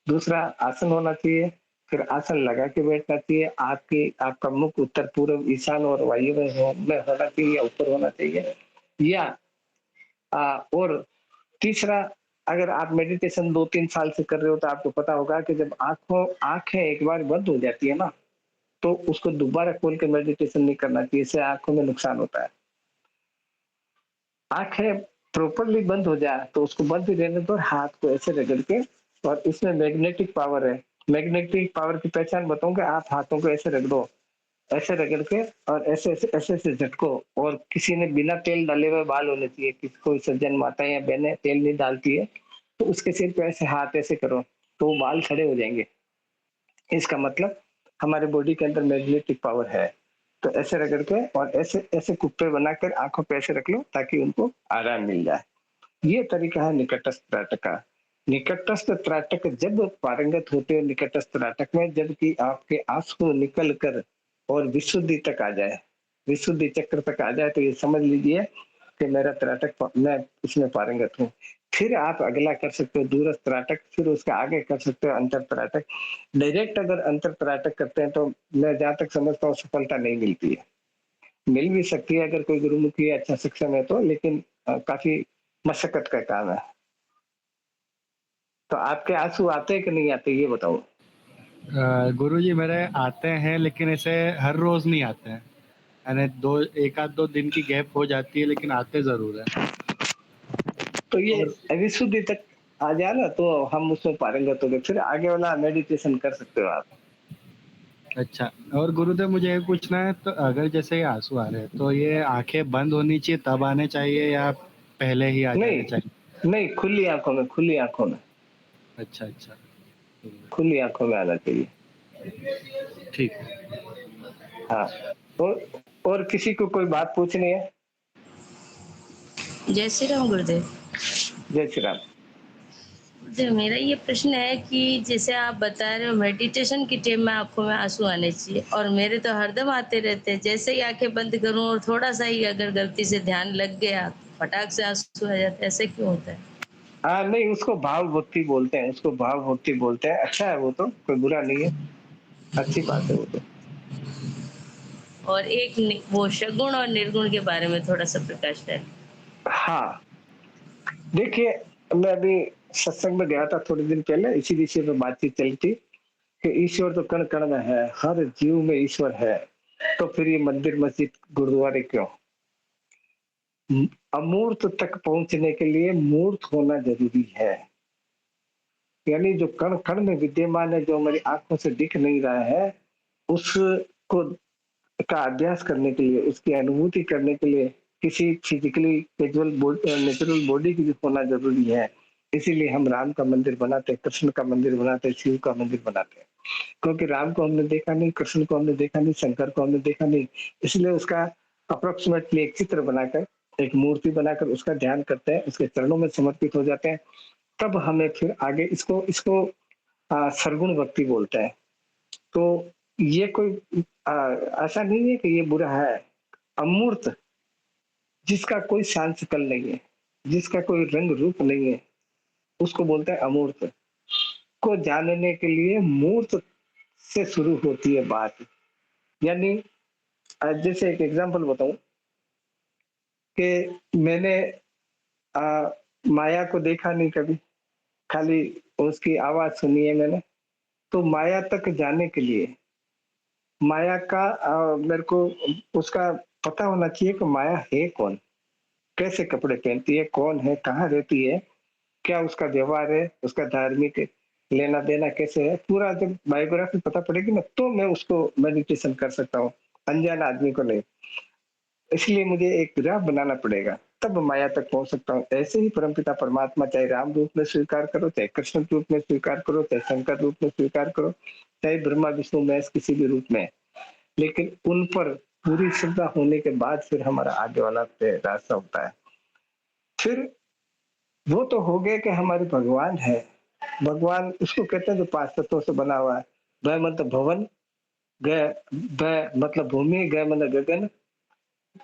दूसरा, आसन होना चाहिए, फिर आसन लगा के बैठना चाहिए। आपका मुख उत्तर, पूर्व, ईशान और वायव्य में होना चाहिए या ऊपर होना चाहिए। या और तीसरा, अगर आप मेडिटेशन 2-3 साल से कर रहे हो तो आपको पता होगा कि जब आँखें एक बार बंद हो जाती है ना, तो उसको दोबारा खोल के मेडिटेशन नहीं करना चाहिए, इससे आँखों में नुकसान होता है। आँखें प्रॉपर्ली बंद हो जाए तो उसको बंद ही रहने दो, हाथ को ऐसे रगड़ के, और इसमें मैग्नेटिक पावर है। मैग्नेटिक पावर की पहचान बताऊँ, आप हाथों को ऐसे रगड़ो, ऐसे रगड़ के, और ऐसे-ऐसे झटको, और किसी ने बिना तेल डाले हुए बाल होने चाहिए, किसी कोई सज्जन माताएँ या बहनें तेल नहीं डालती है, तो उसके सिर पे ऐसे हाथ ऐसे करो, तो वो बाल खड़े हो जाएँगे। इसका मतलब हमारे बॉडी के अंदर मैग्नेटिक पावर है। तो ऐसे रगड़ के और ऐसे ऐसे कुप्पे बनाकर आँखों पे ऐसे रख लो ताकि उनको आराम मिल जाए। ये तरीका है निकटस्थ त्राटक का। निकटस्थ त्राटक जब पारंगत होते हो निकटस्थ त्राटक में, जबकि आपके आँसू निकल कर और विशुद्धि तक आ जाए, विशुद्धि चक्र तक आ जाए, तो ये समझ लीजिए कि मेरा त्राटक, मैं इसमें पारंगत हूँ। फिर आप अगला कर सकते हो दूरस्थ त्राटक, फिर उसके आगे कर सकते हो अंतर त्राटक। डायरेक्ट अगर अंतर त्राटक करते हैं तो मैं जहाँ तक समझता हूँ सफलता नहीं मिलती है। मिल भी सकती है अगर कोई गुरुमुखी अच्छा सक्षम है तो, लेकिन काफ़ी मशक्कत का काम है। तो आपके आँसू आते हैं कि नहीं आते ये बताओ? गुरुजी मेरे आते हैं, लेकिन ऐसे हर रोज़ नहीं आते हैं। यानी 2 1 आध 2 दिन की गैप हो जाती है, लेकिन आते ज़रूर हैं। तो ये और अविशुद्धि तक आ जाए ना तो हम उसमें पारंगत हो गए, फिर आगे वाला मेडिटेशन कर सकते हो आप। अच्छा, और गुरुदेव मुझे ये पूछना है, तो अगर जैसे ये आँसू आ रहे हैं, तो ये आँखें बंद होनी चाहिए तब आने चाहिए या पहले ही आ जाने नहीं, चाहिए? नहीं, खुली आँखों में, खुली आँखों में, अच्छा, अच्छा। खुली आँखों में आना चाहिए। ठीक है। हाँ, और किसी को कोई बात पूछनी है? जय श्री राम गुरुदेव। जय श्री राम। गुरुदेव, मेरा ये प्रश्न है कि जैसे आप बता रहे हो मेडिटेशन की टाइम में आँखों में आँसू आने चाहिए, और मेरे तो हरदम आते रहते हैं। जैसे ही आँखें बंद करूँ और थोड़ा-सा ही अगर गलती से ध्यान लग गया, फटाक से आँसू आ जाते हैं, ऐसा क्यों होता है? हाँ, नहीं, उसको भाव भक्ति बोलते हैं, उसको भाव भक्ति बोलते हैं। अच्छा है वो तो, कोई बुरा नहीं है, अच्छी बात है वो तो। और एक वो सगुण और निर्गुण के बारे में थोड़ा सा प्रकाश डालें। हाँ, देखिए, मैं अभी सत्संग में गया था थोड़े दिन पहले, इसी विषय पे बातचीत चली थी कि ईश्वर तो कण-कण में है, हर जीव में ईश्वर है, तो फिर ये मंदिर, मस्जिद, गुरुद्वारे क्यों? अमूर्त तक पहुँचने के लिए मूर्त होना ज़रूरी है। यानी जो कण-कण में विद्यमान है, जो हमारी आँखों से दिख नहीं रहा है, उसको का अभ्यास करने के लिए, उसकी अनुभूति करने के लिए किसी फिजिकली नेचुरल बॉडी की भी होना ज़रूरी है। इसीलिए हम राम का मंदिर बनाते हैं, कृष्ण का मंदिर बनाते हैं, शिव का मंदिर बनाते हैं। क्योंकि राम को हमने देखा नहीं, कृष्ण को हमने देखा नहीं, शंकर को हमने देखा नहीं, इसलिए उसका अप्रोक्सिमेटली एक चित्र बनाकर, एक मूर्ति बनाकर उसका ध्यान करते हैं, उसके चरणों में समर्पित हो जाते हैं। तब हमें फिर आगे इसको इसको सरगुण भक्ति बोलते हैं। तो ये कोई अ, ऐसा नहीं है कि ये बुरा है। अमूर्त, जिसका कोई शान शकल नहीं है, जिसका कोई रंग रूप नहीं है, उसको बोलते हैं अमूर्त। को जानने के लिए मूर्त से शुरू होती है बात। यानी जैसे एक एग्जांपल बताऊं कि मैंने अ, माया को देखा नहीं कभी, खाली उसकी आवाज सुनी है मैंने। तो माया तक जाने के लिए माया का मेरे को उसका पता होना चाहिए कि माया है कौन, कैसे कपड़े पहनती है, कौन है, कहाँ रहती है, क्या उसका व्यवहार है, उसका धार्मिक लेना देना कैसे है, पूरा जब बायोग्राफी पता पड़ेगी ना, तो मैं उसको मेडिटेशन कर सकता हूँ, अनजान आदमी को नहीं। इसलिए मुझे एक ग्राफ बनाना पड़ेगा, तब माया तक पहुंच सकता हूँ। ऐसे ही परमपिता परमात्मा, चाहे राम रूप में स्वीकार करो, चाहे कृष्ण रूप में स्वीकार करो, चाहे शंकर रूप में स्वीकार करो, चाहे ब्रह्मा विष्णु महेश किसी भी रूप में, लेकिन उन पर पूरी श्रद्धा होने के बाद फिर हमारा आगे वाला रास्ता होता है। फिर वो तो हो गए कि हमारे भगवान है। भगवान उसको कहते हैं जो 5 तत्वों से बना हुआ है। भ मतलब भवन, ग भ मतलब भूमि, ग मतलब गगन,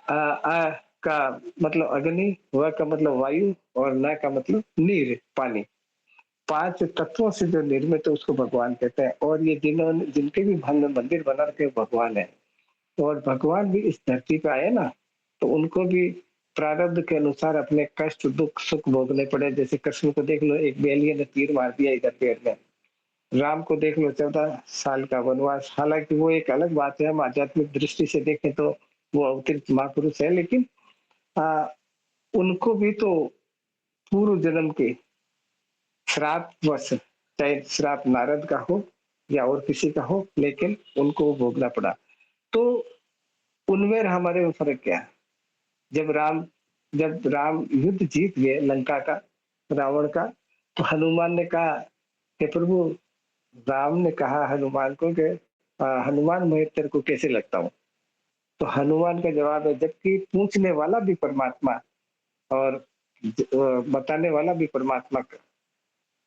आ का मतलब अग्नि, व का मतलब वायु और न का मतलब नीर, पानी। 5 तत्वों से जो निर्मित है उसको भगवान कहते हैं, और ये जिन्होंने जिनके भी मन में मंदिर बना रखे भगवान है। और भगवान भी इस धरती पे आए ना, तो उनको भी प्रारब्ध के अनुसार अपने कष्ट, दुख, सुख भोगने पड़े। जैसे कृष्ण को देख लो, एक बेलिए ने तीर मार दिया इधर पैर में। राम को देख लो, 14 साल का वनवास। हालांकि वो एक अलग बात है, हम आध्यात्मिक दृष्टि से देखें तो वो अवतरित महापुरुष है, लेकिन आ, उनको भी तो पूर्व जन्म के श्राप वश, चाहे श्राप नारद का हो या और किसी का हो, लेकिन उनको वो भोगना पड़ा। तो उनमें और हमारे में फर्क क्या है? जब राम युद्ध जीत गए लंका का, रावण का, तो हनुमान ने कहा कि प्रभु, राम ने कहा हनुमान को कि हनुमान, मैं तेरे को कैसे लगता हूँ? तो हनुमान का जवाब है, जबकि पूछने वाला भी परमात्मा और बताने वाला भी परमात्मा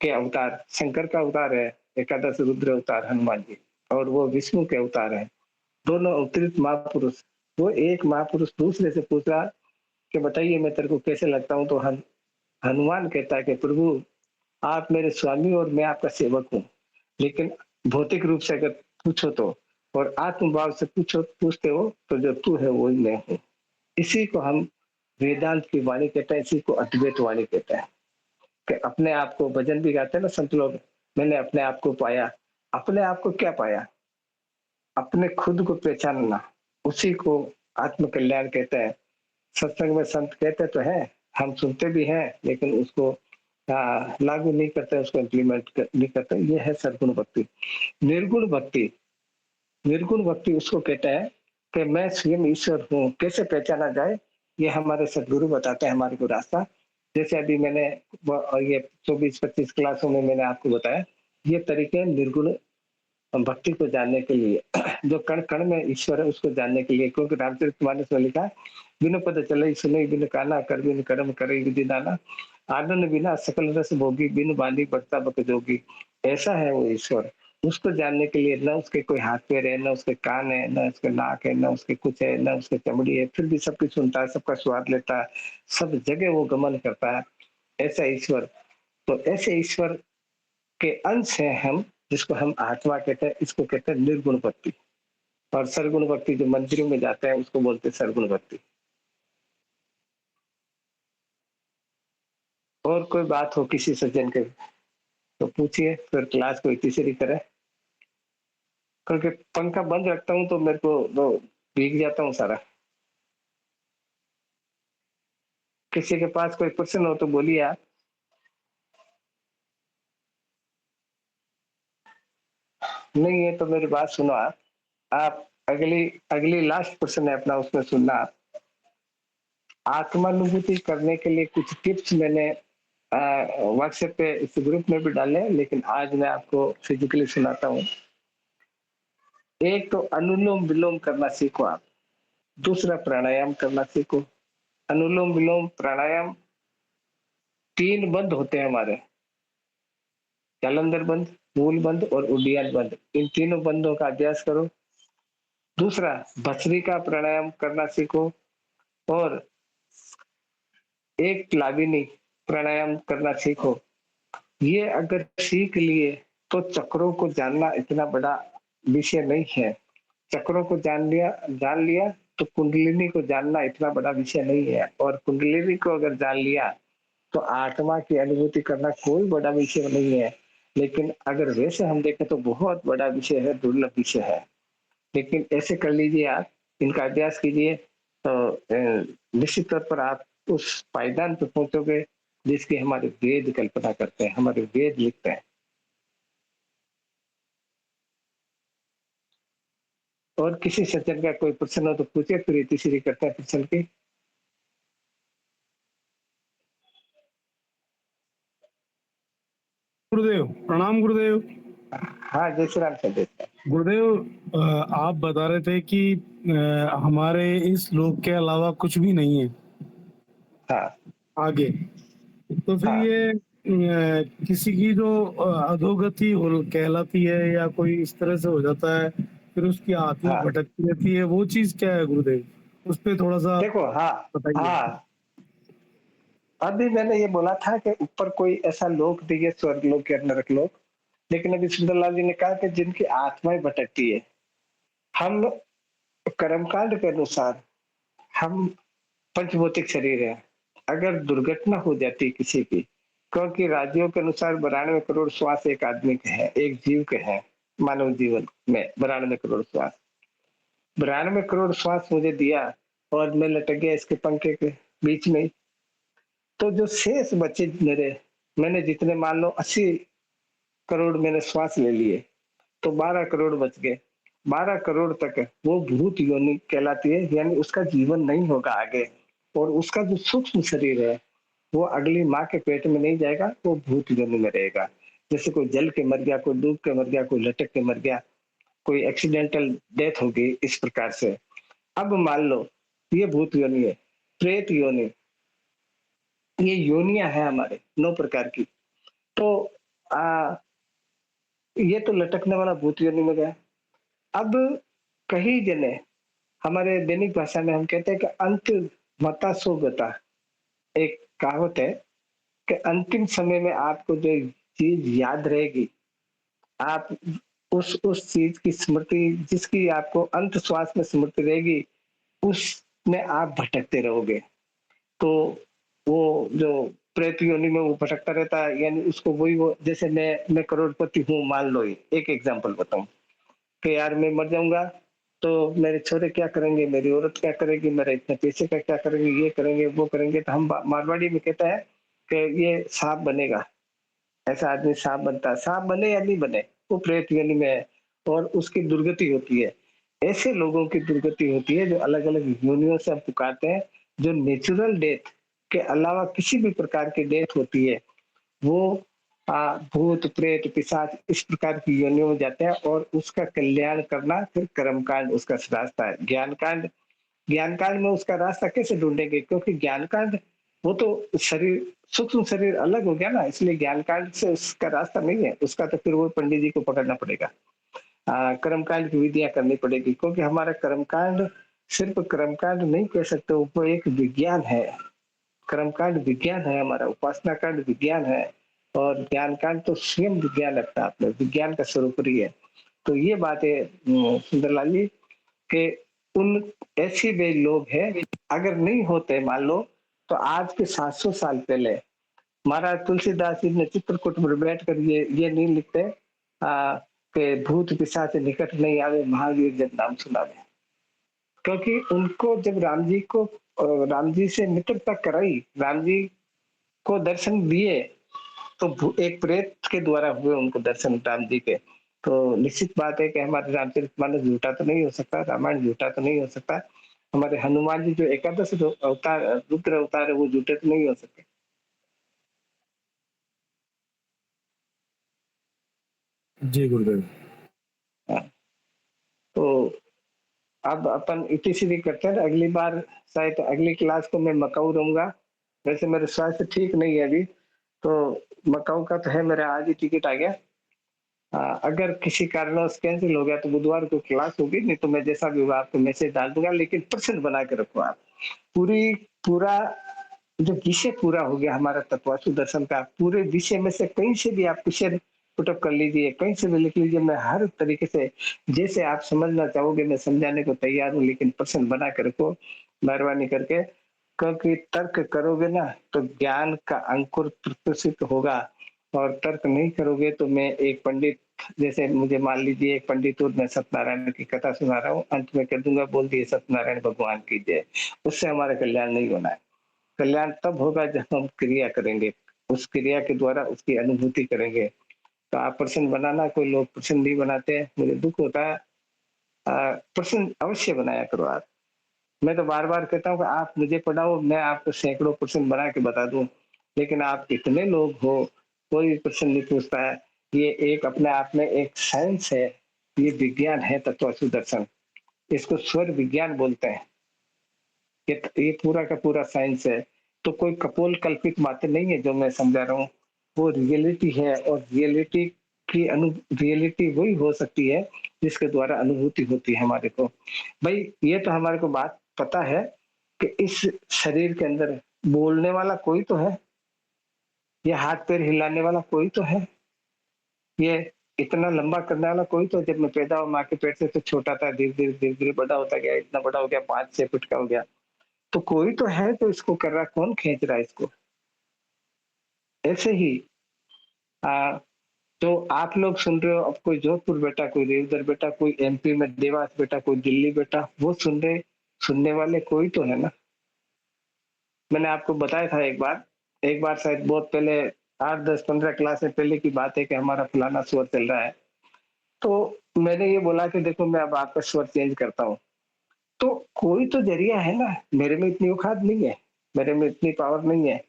के अवतार, शंकर का अवतार है, एकादश रुद्र अवतार हनुमान जी, और वो विष्णु के अवतार है, दोनों अवतरित महापुरुष। वो एक महापुरुष दूसरे से पूछ रहा कि बताइए मैं तेरे को कैसे लगता हूँ? तो हनुमान कहता है कि प्रभु, आप मेरे स्वामी और मैं आपका सेवक हूँ, लेकिन भौतिक रूप से अगर पूछो तो, और आत्म भाव से पूछते हो तो जो तू है वही मैं हूँ। इसी को हम वेदांत की वाणी कहते हैं, इसी को अद्वैत वाणी कहते हैं। कि अपने आप को, भजन भी गाते हैं ना संत लोग, मैंने अपने आप को पाया। अपने आप को क्या पाया? अपने खुद को पहचानना, उसी को आत्म कल्याण कहते हैं। सत्संग में संत कहते तो हैं, हम सुनते भी हैं, लेकिन उसको लागू नहीं करते, उसको नहीं करते। ये है सरगुण भक्ति। निर्गुण भक्ति, निर्गुण भक्ति उसको कहते हैं कि मैं स्वयं ईश्वर हूँ। कैसे पहचाना जाए, ये हमारे सदगुरु बताते हैं हमारे को रास्ता। जैसे अभी मैंने ये 24-25 क्लासों में मैंने आपको बताया, ये तरीके निर्गुण भक्ति को जानने के लिए, जो कण कण में ईश्वर है उसको जानने के लिए। क्योंकि रामचरितमानस में लिखा है, बिनु पद चले सुनई, बिनु काना कर, बिनु कर्म करे विधि नाना, आनंद बिना सकल रस भोगी, बिनु बांधी बरता बक जोगी। ऐसा है वो ईश्वर। उसको जानने के लिए न उसके कोई हाथ पैर है, न उसके कान है, न उसके नाक है, न उसके कुछ है, न उसके चमड़ी है, फिर भी सबकी सुनता है, सबका स्वाद लेता है, सब जगह वो गमन करता है। ऐसा ईश्वर, तो ऐसे ईश्वर के अंश हैं हम, जिसको हम आत्मा कहते हैं। इसको कहते हैं निर्गुण भक्ति। और सरगुण भक्ति जो मंदिरों में जाते हैं उसको बोलते हैं सरगुण भक्ति। और कोई बात हो किसी सज्जन के तो पूछिए, फिर क्लास को तीसरी करें, क्योंकि पंखा बंद रखता हूँ तो मेरे को वो भीग जाता हूँ सारा। किसी के पास कोई प्रश्न हो तो बोलिए आप। नहीं है तो मेरी बात सुनो आप अगली अगली लास्ट प्रश्न है अपना, उसमें सुनना आप। आत्मानुभूति करने के लिए कुछ टिप्स मैंने व्हाट्सएप पे इस ग्रुप में भी डाले हैं, लेकिन आज मैं आपको फिजिकली सुनाता हूँ। एक तो अनुलोम विलोम करना सीखो आप। दूसरा प्राणायाम करना सीखो। अनुलोम विलोम प्राणायाम 3 बंद होते हैं हमारे, जालंधर बंद, मूल बंद और उड्डयन बंद। इन तीनों बंदों का अभ्यास करो। दूसरा भस्त्रिका प्राणायाम करना सीखो और एक प्लाविनी प्राणायाम करना सीखो। ये अगर सीख लिए तो चक्रों को जानना इतना बड़ा विषय नहीं है। चक्रों को जान लिया तो कुंडलिनी को जानना इतना बड़ा विषय नहीं है, और कुंडलिनी को अगर जान लिया तो आत्मा की अनुभूति करना कोई बड़ा विषय नहीं है। लेकिन अगर वैसे हम देखें तो बहुत बड़ा विषय है, दुर्लभ विषय है। लेकिन ऐसे कर लीजिए आप, इनका अभ्यास कीजिए तो निश्चित तौर पर आप उस पायदान पर पहुंचोगे जिसकी हमारे वेद कल्पना करते हैं, हमारे वेद लिखते हैं। और किसी सज्जन का कोई प्रश्न हो तो पूछे, फिर तीसरी करते हैं प्रश्न की। गुरुदेव प्रणाम गुरुदेव। हाँ जय श्री राम सज्जन। गुरुदेव आप बता रहे थे कि हमारे इस लोक के अलावा कुछ भी नहीं है हाँ आगे, तो फिर हाँ ये किसी की जो अधोगति हो कहलाती है या कोई इस तरह से हो जाता है, फिर उसकी आत्मा हाँ भटकती रहती है, वो चीज क्या है गुरुदेव? उस पे थोड़ा सा देखो, हाँ बताइए। हाँ, अभी मैंने ये बोला था कि ऊपर कोई ऐसा लोक नहीं है, स्वर्ग लोक या नरक लोक। लेकिन अभी सुंदरलाल जी ने कहा कि जिनकी आत्माएं भटकती है, हम कर्मकांड के अनुसार हम पंचभौतिक शरीर है। अगर दुर्घटना हो जाती है किसी की, क्योंकि राज्यों के अनुसार 92 करोड़ श्वास एक आदमी के हैं, एक जीव के हैं। मानव जीवन में 92 करोड़ श्वास, 92 करोड़ श्वास मुझे दिया और मैं लटक गया इसके पंखे के बीच में। तो जो शेष बचे मेरे, मैंने जितने मान लो 80 करोड़ मैंने श्वास ले लिए, तो 12 करोड़ बच गए। 12 करोड़ तक वो भूत योनि कहलाती है, यानी उसका जीवन नहीं होगा आगे। और उसका जो सूक्ष्म शरीर है वो अगली माँ के पेट में नहीं जाएगा, वो भूत योनि में रहेगा। जैसे कोई जल के मर गया, कोई डूब के मर गया, कोई लटक के मर गया, कोई एक्सीडेंटल डेथ हो गई, इस प्रकार से। अब मान लो ये भूत योनि है, प्रेत योनि, ये योनियां है हमारे 9 प्रकार की। तो आ, ये तो लटकने वाला भूत योनि में गया। अब कई जने हमारे दैनिक भाषा में हम कहते हैं कि अंत मता सो गता। एक कहावत है कि अंतिम समय में आपको जो चीज याद रहेगी, आप उस चीज की स्मृति, जिसकी आपको अंत श्वास में स्मृति रहेगी, उसमें आप भटकते रहोगे। तो वो जो प्रेत योनि में वो भटकता रहता है, यानी उसको वही वो, जैसे मैं करोड़पति हूँ मान लो, एक एग्जांपल बताऊं कि यार मैं मर जाऊंगा तो मेरे छोरे क्या करेंगे, मेरी औरत क्या करेगी, मेरे इतने पैसे का क्या करेंगे, ये करेंगे वो करेंगे। तो हम मारवाड़ी में कहता है कि ये सांप बनेगा, ऐसा आदमी सांप बनता है। सांप बने या नहीं बने, वो प्रेत योनि में है और उसकी दुर्गति होती है। ऐसे लोगों की दुर्गति होती है जो अलग अलग योनियों से हम पुकारते हैं, जो नेचुरल डेथ के अलावा किसी भी प्रकार की डेथ होती है, वो भूत प्रेत पिशाच इस प्रकार की योनियों में जाते हैं। और उसका कल्याण करना फिर कर्मकांड उसका रास्ता है। ज्ञान कांड में उसका रास्ता कैसे ढूंढेंगे, क्योंकि ज्ञान कांड वो तो शरीर, सूक्ष्म शरीर अलग हो गया ना, इसलिए ज्ञान कांड से उसका रास्ता नहीं है। उसका तो फिर वो पंडित जी को पकड़ना पड़ेगा, कर्मकांड की विधियां करनी पड़ेगी। क्योंकि हमारा कर्मकांड सिर्फ कर्मकांड नहीं कह सकते, वो एक विज्ञान है। कर्मकांड विज्ञान है हमारा, उपासना कांड विज्ञान है, और ज्ञान कांड तो स्वयं विज्ञान लगता है, अपने विज्ञान का स्वरूप ही है। तो ये बात है सुंदरलाल जी कि उन ऐसे भी लोग हैं, अगर नहीं होते मान लो, तो आज के 700 साल पहले महाराज तुलसीदास जी ने चित्रकूट में बैठकर ये नहीं लिखते कि भूत पिशाच निकट नहीं आवे, महावीर जब नाम सुनावे। क्योंकि उनको जब राम जी से मित्रता कराई, राम जी को दर्शन दिए, तो एक प्रेत के द्वारा हुए उनको दर्शन राम जी के। तो निश्चित बात है कि हमारे रामचरितमानस झूठा तो नहीं हो सकता, रामायण झूठा तो नहीं हो सकता, हमारे हनुमान जी जो एकादश जो अवतार रुद्र अवतार है वो झूठे तो नहीं हो सकते। जी गुरुदेव। हाँ, तो अब अपन इतनी सीधी करते हैं, अगली बार शायद अगली क्लास को मैं मकाऊ रहूंगा। वैसे मेरे स्वास्थ्य ठीक नहीं है अभी, तो मकाऊ का तो है, मेरा आज ही टिकट आ गया। अगर किसी कारणवश कैंसिल हो गया तो बुधवार को क्लास होगी, नहीं तो मैं जैसा भी होगा आपको मैसेज डाल दूंगा, लेकिन परसेंट बना के रखो आप। पूरा जो विषय पूरा हो गया हमारा तत्वासु दर्शन का, पूरे विषय में से कहीं से भी आप क्वेश्चन पुटअप कर लीजिए, कहीं से भी लिख लीजिए, मैं हर तरीके से जैसे आप समझना चाहोगे मैं समझाने को तैयार हूँ, लेकिन प्रश्न बना के रखो मेहरबानी करके। क्योंकि तर्क करोगे ना तो ज्ञान का अंकुर प्रकाशित होगा, और तर्क नहीं करोगे तो मैं एक पंडित, जैसे मुझे मान लीजिए एक पंडित और मैं सत्यनारायण की कथा सुना रहा हूँ, अंत में कर दूंगा बोल दिए सत्यनारायण भगवान की जय, उससे हमारा कल्याण नहीं होना है। कल्याण तब होगा जब हम क्रिया करेंगे, उस क्रिया के द्वारा उसकी अनुभूति करेंगे। तो आप प्रश्न बनाना, कोई लोग प्रश्न नहीं बनाते हैं, मुझे दुख होता है। प्रश्न अवश्य बनाया करो आप। मैं तो बार बार कहता हूँ कि आप मुझे पढ़ाओ, मैं आपको सैकड़ों प्रश्न बना के बता दूं, लेकिन आप इतने लोग हो, कोई भी प्रश्न नहीं पूछता है। ये एक अपने आप में एक साइंस है, ये विज्ञान है तत्वसु दर्शन, इसको स्वर विज्ञान बोलते हैं। ये पूरा का पूरा साइंस है। तो कोई कपोल कल्पित बातें नहीं है जो मैं समझा रहा हूँ, वो रियलिटी है, और रियलिटी वही हो सकती है जिसके द्वारा अनुभूति होती है हमारे को। भाई ये तो हमारे को बात पता है कि इस शरीर के अंदर बोलने वाला कोई तो है, ये हाथ पैर हिलाने वाला कोई तो है, ये इतना लंबा करने वाला कोई तो। जब मैं पैदा हुआ माँ के पेट से तो छोटा था, धीरे धीरे धीरे धीरे बड़ा होता गया, इतना बड़ा हो गया 5-6 फुट का हो गया। तो कोई तो है, तो इसको कर रहा, कौन खींच रहा है इसको? ऐसे ही आ, तो आप लोग सुन रहे हो, अब कोई जोधपुर बेटा, कोई रेवदर बेटा, कोई एमपी में देवास बेटा, कोई दिल्ली बेटा, वो सुनने वाले कोई तो है ना। मैंने आपको बताया था एक बार शायद बहुत पहले, 8-10-15 क्लास में पहले की बात है, कि हमारा फलाना स्वर चल रहा है, तो मैंने ये बोला कि देखो मैं अब आपका स्वर चेंज करता हूँ। तो कोई तो जरिया है ना, मेरे में इतनी औकात नहीं है, मेरे में इतनी पावर नहीं है,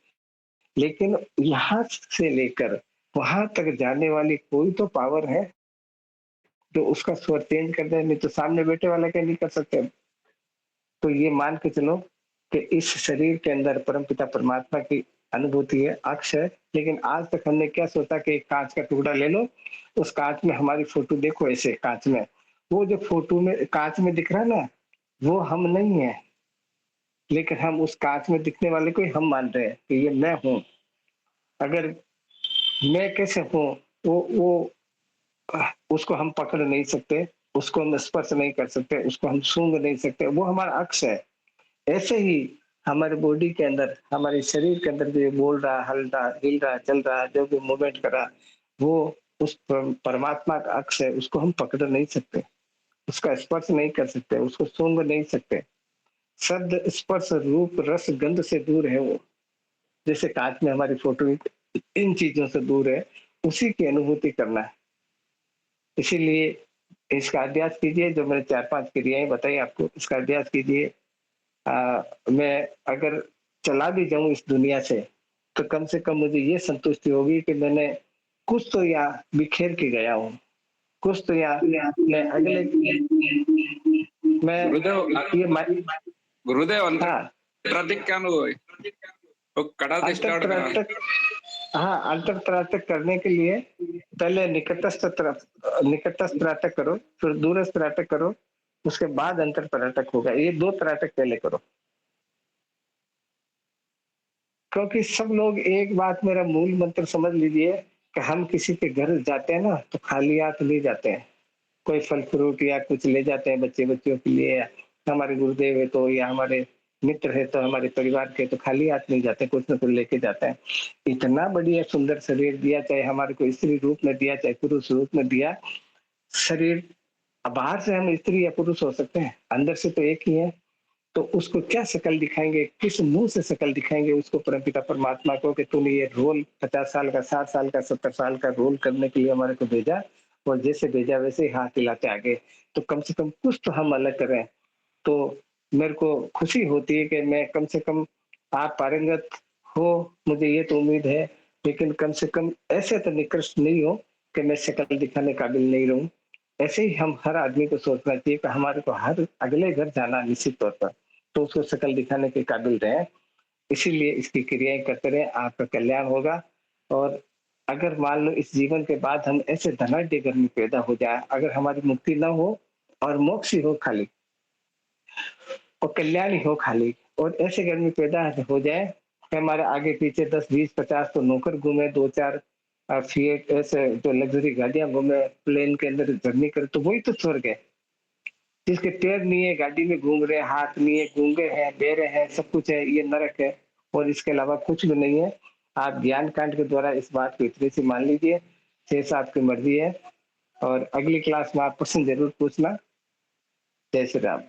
लेकिन यहाँ से लेकर वहां तक जाने वाली कोई तो पावर है जो उसका स्वर चेंज कर दे, नहीं तो सामने बैठे वाला क्या नहीं कर सकते। तो ये मान के चलो कि इस शरीर के अंदर परमपिता परमात्मा की अनुभूति है, अक्ष है, लेकिन आज तक हमने क्या सोचा कि एक कांच का टुकड़ा ले लो, उस कांच में हमारी फोटो देखो, ऐसे कांच में, वो जो फोटो में कांच में दिख रहा है ना, वो हम नहीं है, लेकिन हम उस कांच में दिखने वाले को ही हम मान रहे हैं कि ये मैं हूँ। अगर मैं कैसे हूँ, वो उसको हम पकड़ नहीं सकते, उसको हम स्पर्श नहीं कर सकते, उसको हम सूंघ नहीं सकते, वो हमारा अक्ष है। ऐसे ही हमारे बॉडी के अंदर, हमारे शरीर के अंदर जो ये बोल रहा, हल रहा, हिल रहा, चल रहा, जो भी मूवमेंट कर रहा, वो उस परमात्मा का अक्ष है, उसको हम पकड़ नहीं सकते, उसका स्पर्श नहीं कर सकते, उसको सूंघ नहीं सकते। शब्द स्पर्श रूप रस गंध से दूर है वो, जैसे कांच में हमारी फोटो इन चीजों से दूर है, उसी की अनुभूति करना है। इसीलिए इसका अभ्यास कीजिए, जो मैंने 4-5 क्रियाएं बताई आपको, इसका अभ्यास कीजिए। मैं अगर चला भी जाऊं इस दुनिया से, तो कम से कम मुझे ये संतुष्टि होगी कि मैंने कुछ तो यहाँ बिखेर के गया हूँ, कुछ तो यहाँ मैं अगले मैं ಗುರುದೇವ್ ये ಗುರುದೇವ್ ಅಂದ್ರೆ हाँ ಪ್ರತಿಕ್ಕಾನು कड़ा अंतर स्टार्ट करा तक, हाँ अंतर त्राटक करने के लिए पहले निकटस्थ त्राटक करो, फिर दूरस्थ त्राटक करो, उसके बाद अंतर त्राटक होगा। ये 2 त्राटक पहले करो। क्योंकि सब लोग एक बात, मेरा मूल मंत्र समझ लीजिए कि हम किसी के घर जाते हैं ना, तो खाली हाथ नहीं जाते हैं, कोई फल फ्रूट या कुछ ले जाते हैं बच्चों के लिए, हमारे गुरुदेव है तो या हमारे मित्र है तो हमारे परिवार के, तो खाली हाथ नहीं जाते, कुछ न कुछ लेके जाते हैं। इतना बढ़िया सुंदर शरीर दिया, चाहे हमारे को स्त्री रूप में दिया चाहे पुरुष रूप में दिया शरीर। अब बाहर से हम स्त्री या पुरुष हो सकते हैं, अंदर से तो एक ही है। तो उसको क्या शक्ल दिखाएंगे, किस मुंह से शक्ल दिखाएंगे उसको परमपिता परमात्मा को कि तूने ये रोल 50 साल का, 60 साल का, 70 साल का रोल करने के लिए हमारे को भेजा, और जैसे भेजा वैसे ही हाथ हिलाते आगे। तो कम से कम कुछ तो हम अलग करें। तो मेरे को खुशी होती है कि मैं कम से कम, आप पारंगत हो मुझे ये तो उम्मीद है, लेकिन कम से कम ऐसे तो निकृष्ट नहीं हो कि मैं शक्ल दिखाने काबिल नहीं रहूं। ऐसे ही हम हर आदमी को सोचना चाहिए कि हमारे को हर अगले घर जाना निश्चित तौर पर, तो उसको शक्ल दिखाने के काबिल रहे। इसीलिए इसकी क्रियाएं करते रहे, आपका कल्याण होगा। और अगर मान लो इस जीवन के बाद हम ऐसे धनाढ़ घर में पैदा हो जाए, अगर हमारी मुक्ति न हो और मोक्ष ही हो खाली और कल्याण ही हो खाली, और ऐसे घर में पैदा हो जाए कि हमारे आगे पीछे 10 20 50 तो नौकर घूमे, 2 4 फिएट ऐसे जो लग्जरी गाड़ियां घूमे, प्लेन के अंदर जर्नी करे, तो वही तो स्वर्ग है। जिसके पैर नहीं है, गाड़ी में घूम रहे हैं, हाथ नहीं है, गूंगे हैं, बेरे हैं, सब कुछ है, ये नरक है। और इसके अलावा कुछ भी नहीं है। आप ज्ञान कांड के द्वारा इस बात को इतने से मान लीजिए। 6 आपकी मर्जी है। और अगली क्लास में आप प्रश्न जरूर पूछना। जय श्री राम।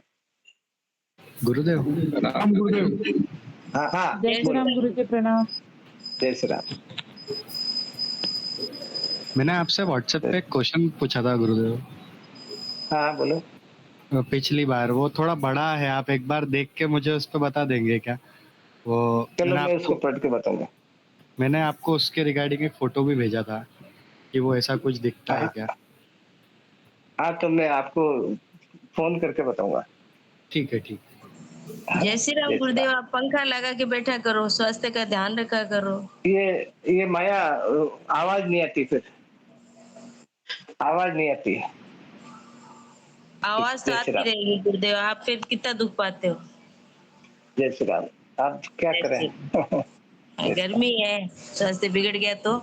गुरुदेव, राम गुरुदेव। हाँ हाँ, जय श्री राम गुरु जी, प्रणाम। जय श्री राम। मैंने आपसे व्हाट्सएप पे एक क्वेश्चन पूछा था गुरुदेव, हाँ बोलो। पिछली बार। वो थोड़ा बड़ा है, आप एक बार देख के मुझे उस पर बता देंगे क्या? वो चलो मैंने मैं उसको आपको पढ़ के बताऊंगा। मैंने आपको उसके रिगार्डिंग एक फोटो भी भेजा था कि वो ऐसा कुछ दिखता है हाँ क्या? हाँ, तो मैं आपको फोन करके बताऊंगा। ठीक है, ठीक। जय श्री राम जय श्री गुरुदेव। राम। आप पंखा लगा के बैठा करो, स्वास्थ्य का ध्यान रखा करो। ये माया, आवाज नहीं आती, फिर आवाज नहीं आती। आवाज तो जय श्री आती राम। रहेगी गुरुदेव, आप फिर कितना दुख पाते हो। जय श्री राम। आप क्या जय करें। श्री राम। गर्मी है, स्वास्थ्य बिगड़ गया तो